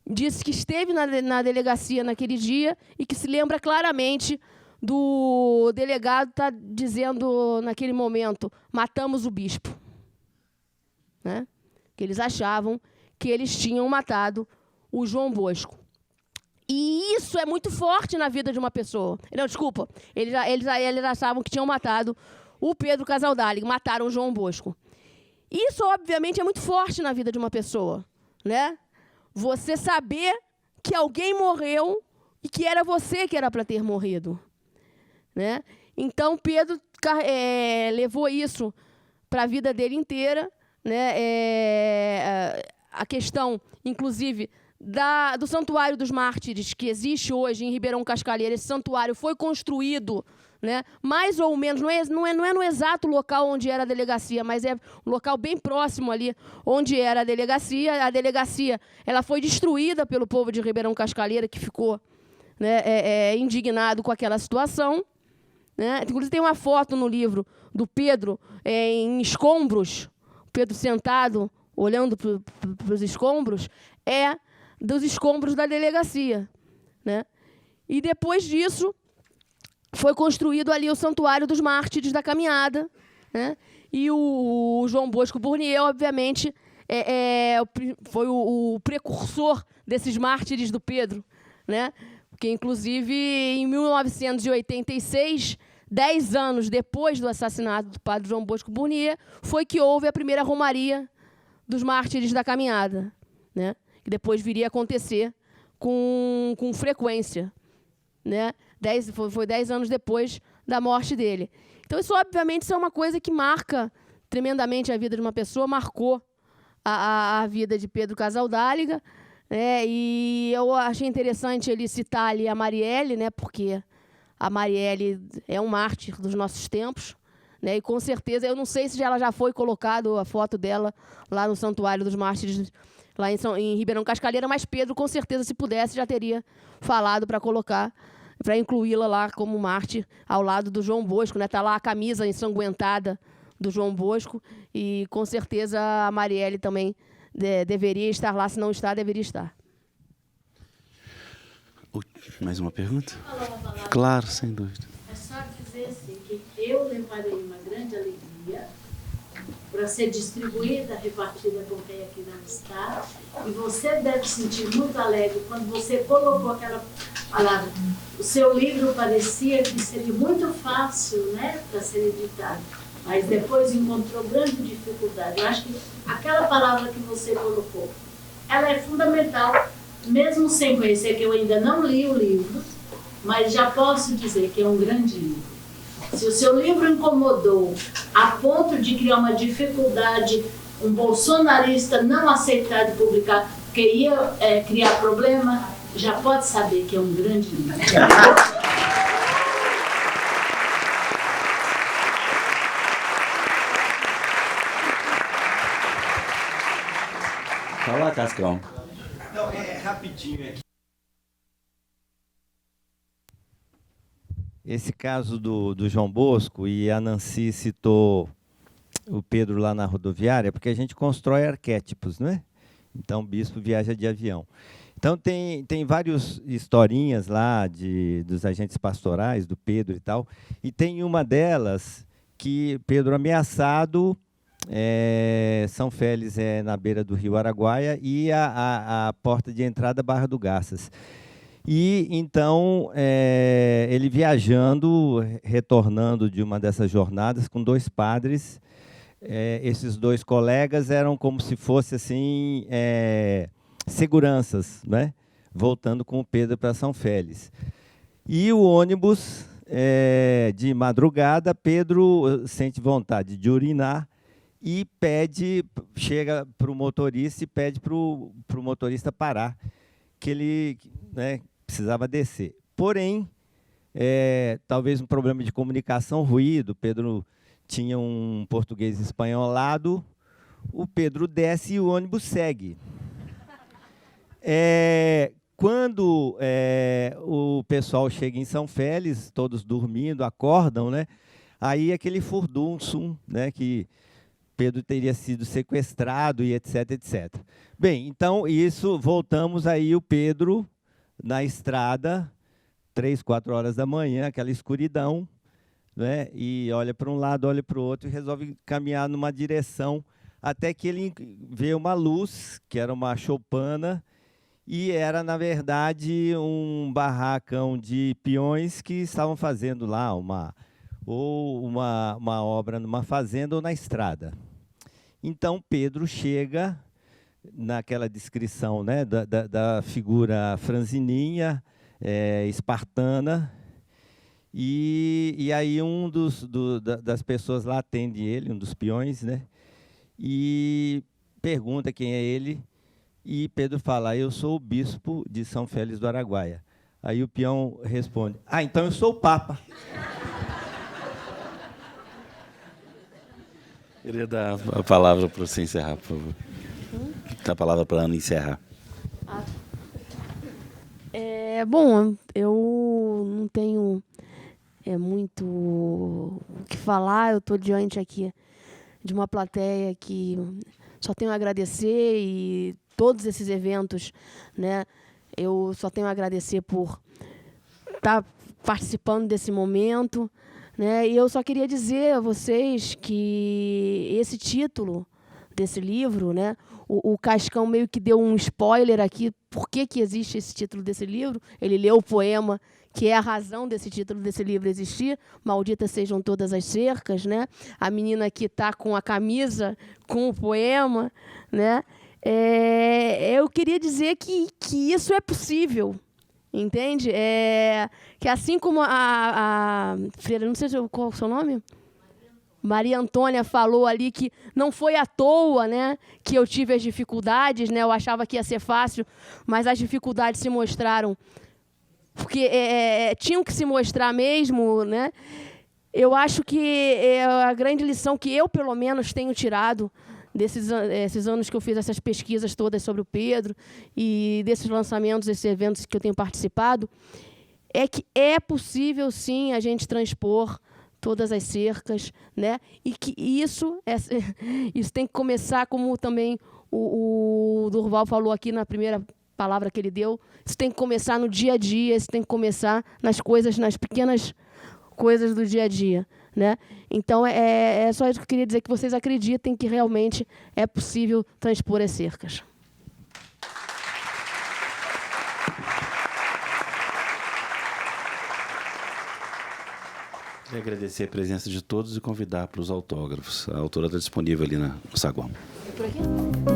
disse que esteve na delegacia naquele dia e que se lembra claramente do delegado estar dizendo naquele momento: matamos o bispo. Né? Que eles achavam que eles tinham matado o João Bosco. E isso é muito forte na vida de uma pessoa. Não, desculpa. Eles achavam que tinham matado o Pedro Casal Dáliga, mataram o João Bosco. Isso, obviamente, é muito forte na vida de uma pessoa, né? Você saber que alguém morreu e que era você que era para ter morrido, né? Então, Pedro levou isso para a vida dele inteira, né? a questão, inclusive, do Santuário dos Mártires, que existe hoje em Ribeirão Cascalheira. Esse santuário foi construído, né, mais ou menos, não é no exato local onde era a delegacia, mas é um local bem próximo ali onde era a delegacia. A delegacia ela foi destruída pelo povo de Ribeirão Cascalheira, que ficou, né, indignado com aquela situação, né? Inclusive tem uma foto no livro do Pedro em escombros, Pedro sentado, olhando para os escombros, dos escombros da delegacia, né? E depois disso, foi construído ali o Santuário dos Mártires da Caminhada, né? E o João Bosco Burnier, obviamente, foi o precursor desses mártires do Pedro, né? Porque, inclusive, em 1986, 10 anos depois do assassinato do padre João Bosco Burnier, foi que houve a primeira romaria dos mártires da Caminhada, né? Que depois viria a acontecer com frequência, né? Foi 10 anos depois da morte dele. Então, isso é uma coisa que marca tremendamente a vida de uma pessoa, marcou a vida de Pedro Casaldáliga, né? E eu achei interessante ele citar ali a Marielle, né? Porque a Marielle é um mártir dos nossos tempos, né? E com certeza, eu não sei se ela já foi colocada a foto dela lá no Santuário dos Mártires, lá em Ribeirão Cascalheira, mas Pedro, com certeza, se pudesse, já teria falado para colocar, para incluí-la lá como mártir ao lado do João Bosco, né? Está lá a camisa ensanguentada do João Bosco e, com certeza, a Marielle também deveria estar lá. Se não está, deveria estar. Mais uma pergunta? Claro, sem dúvida. É só dizer assim, que eu levarei uma grande alegria para ser distribuída, repartida com quem aqui não está. E você deve sentir muito alegre quando você colocou aquela palavra. O seu livro parecia que seria muito fácil, né, para ser editado, mas depois encontrou grande dificuldade. Eu acho que aquela palavra que você colocou, ela é fundamental, mesmo sem conhecer, que eu ainda não li o livro, mas já posso dizer que é um grande livro. Se o seu livro incomodou a ponto de criar uma dificuldade, um bolsonarista não aceitar de publicar, porque ia criar problema, já pode saber que é um grande livro. Fala, Cascão. Não, rapidinho aqui. Esse caso do João Bosco, e a Nancy citou o Pedro lá na rodoviária, porque a gente constrói arquétipos, não é? Então, o bispo viaja de avião. Então, tem várias historinhas lá dos agentes pastorais, do Pedro e tal, e tem uma delas que Pedro ameaçado, São Félix é na beira do rio Araguaia, e a porta de entrada Barra do Garças. E, então, ele viajando, retornando de uma dessas jornadas com 2 padres, esses 2 colegas eram como se fossem assim, seguranças, né? Voltando com o Pedro para São Félix. E o ônibus, de madrugada, Pedro sente vontade de urinar e chega para o motorista e pede para o motorista parar, que ele, né, precisava descer. Porém, talvez um problema de comunicação, ruído, Pedro tinha um português espanholado, o Pedro desce e o ônibus segue. Quando o pessoal chega em São Félix, todos dormindo, acordam, né? Aí aquele furdunço, né, que Pedro teria sido sequestrado e etc, etc. Bem, então, voltamos aí o Pedro na estrada, 3, 4 horas da manhã, aquela escuridão, né? E olha para um lado, olha para o outro, e resolve caminhar numa direção, até que ele vê uma luz, que era uma choupana, e era, na verdade, um barracão de peões que estavam fazendo lá uma obra numa fazenda ou na estrada. Então, Pedro chega naquela descrição, né, da figura franzininha, espartana, e aí das pessoas lá atende ele, um dos peões, né, e pergunta quem é ele, E Pedro fala: eu sou o bispo de São Félix do Araguaia. Aí o peão responde: ah, então eu sou o Papa. Queria dar a palavra para você encerrar, por favor. Dá a palavra para a Ana encerrar. Bom, eu não tenho muito o que falar. Eu estou diante aqui de uma plateia que só tenho a agradecer, e todos esses eventos, né, eu só tenho a agradecer por estar participando desse momento, né, e eu só queria dizer a vocês que esse título desse livro, né, o Cascão meio que deu um spoiler aqui, por que existe esse título desse livro. Ele leu o poema, que é a razão desse título desse livro existir, Malditas Sejam Todas as Cercas, né? A menina que está com a camisa com o poema, né? Eu queria dizer que isso é possível, entende? Que assim como a freira, não sei qual é o seu nome? Maria Antônia falou ali que não foi à toa, né, que eu tive as dificuldades, né? Eu achava que ia ser fácil, mas as dificuldades se mostraram porque tinham que se mostrar mesmo, né? Eu acho que a grande lição que eu, pelo menos, tenho tirado desses anos que eu fiz essas pesquisas todas sobre o Pedro e desses lançamentos, desses eventos que eu tenho participado, é que é possível, sim, a gente transpor todas as cercas, né? E que isso tem que começar, como também o Durval falou aqui na primeira palavra que ele deu, isso tem que começar no dia a dia, isso tem que começar nas pequenas coisas do dia a dia, né? Então, é só isso que eu queria dizer, que vocês acreditem que realmente é possível transpor as cercas. Queria agradecer a presença de todos e convidar para os autógrafos. A autora está disponível ali no saguão. Por aqui?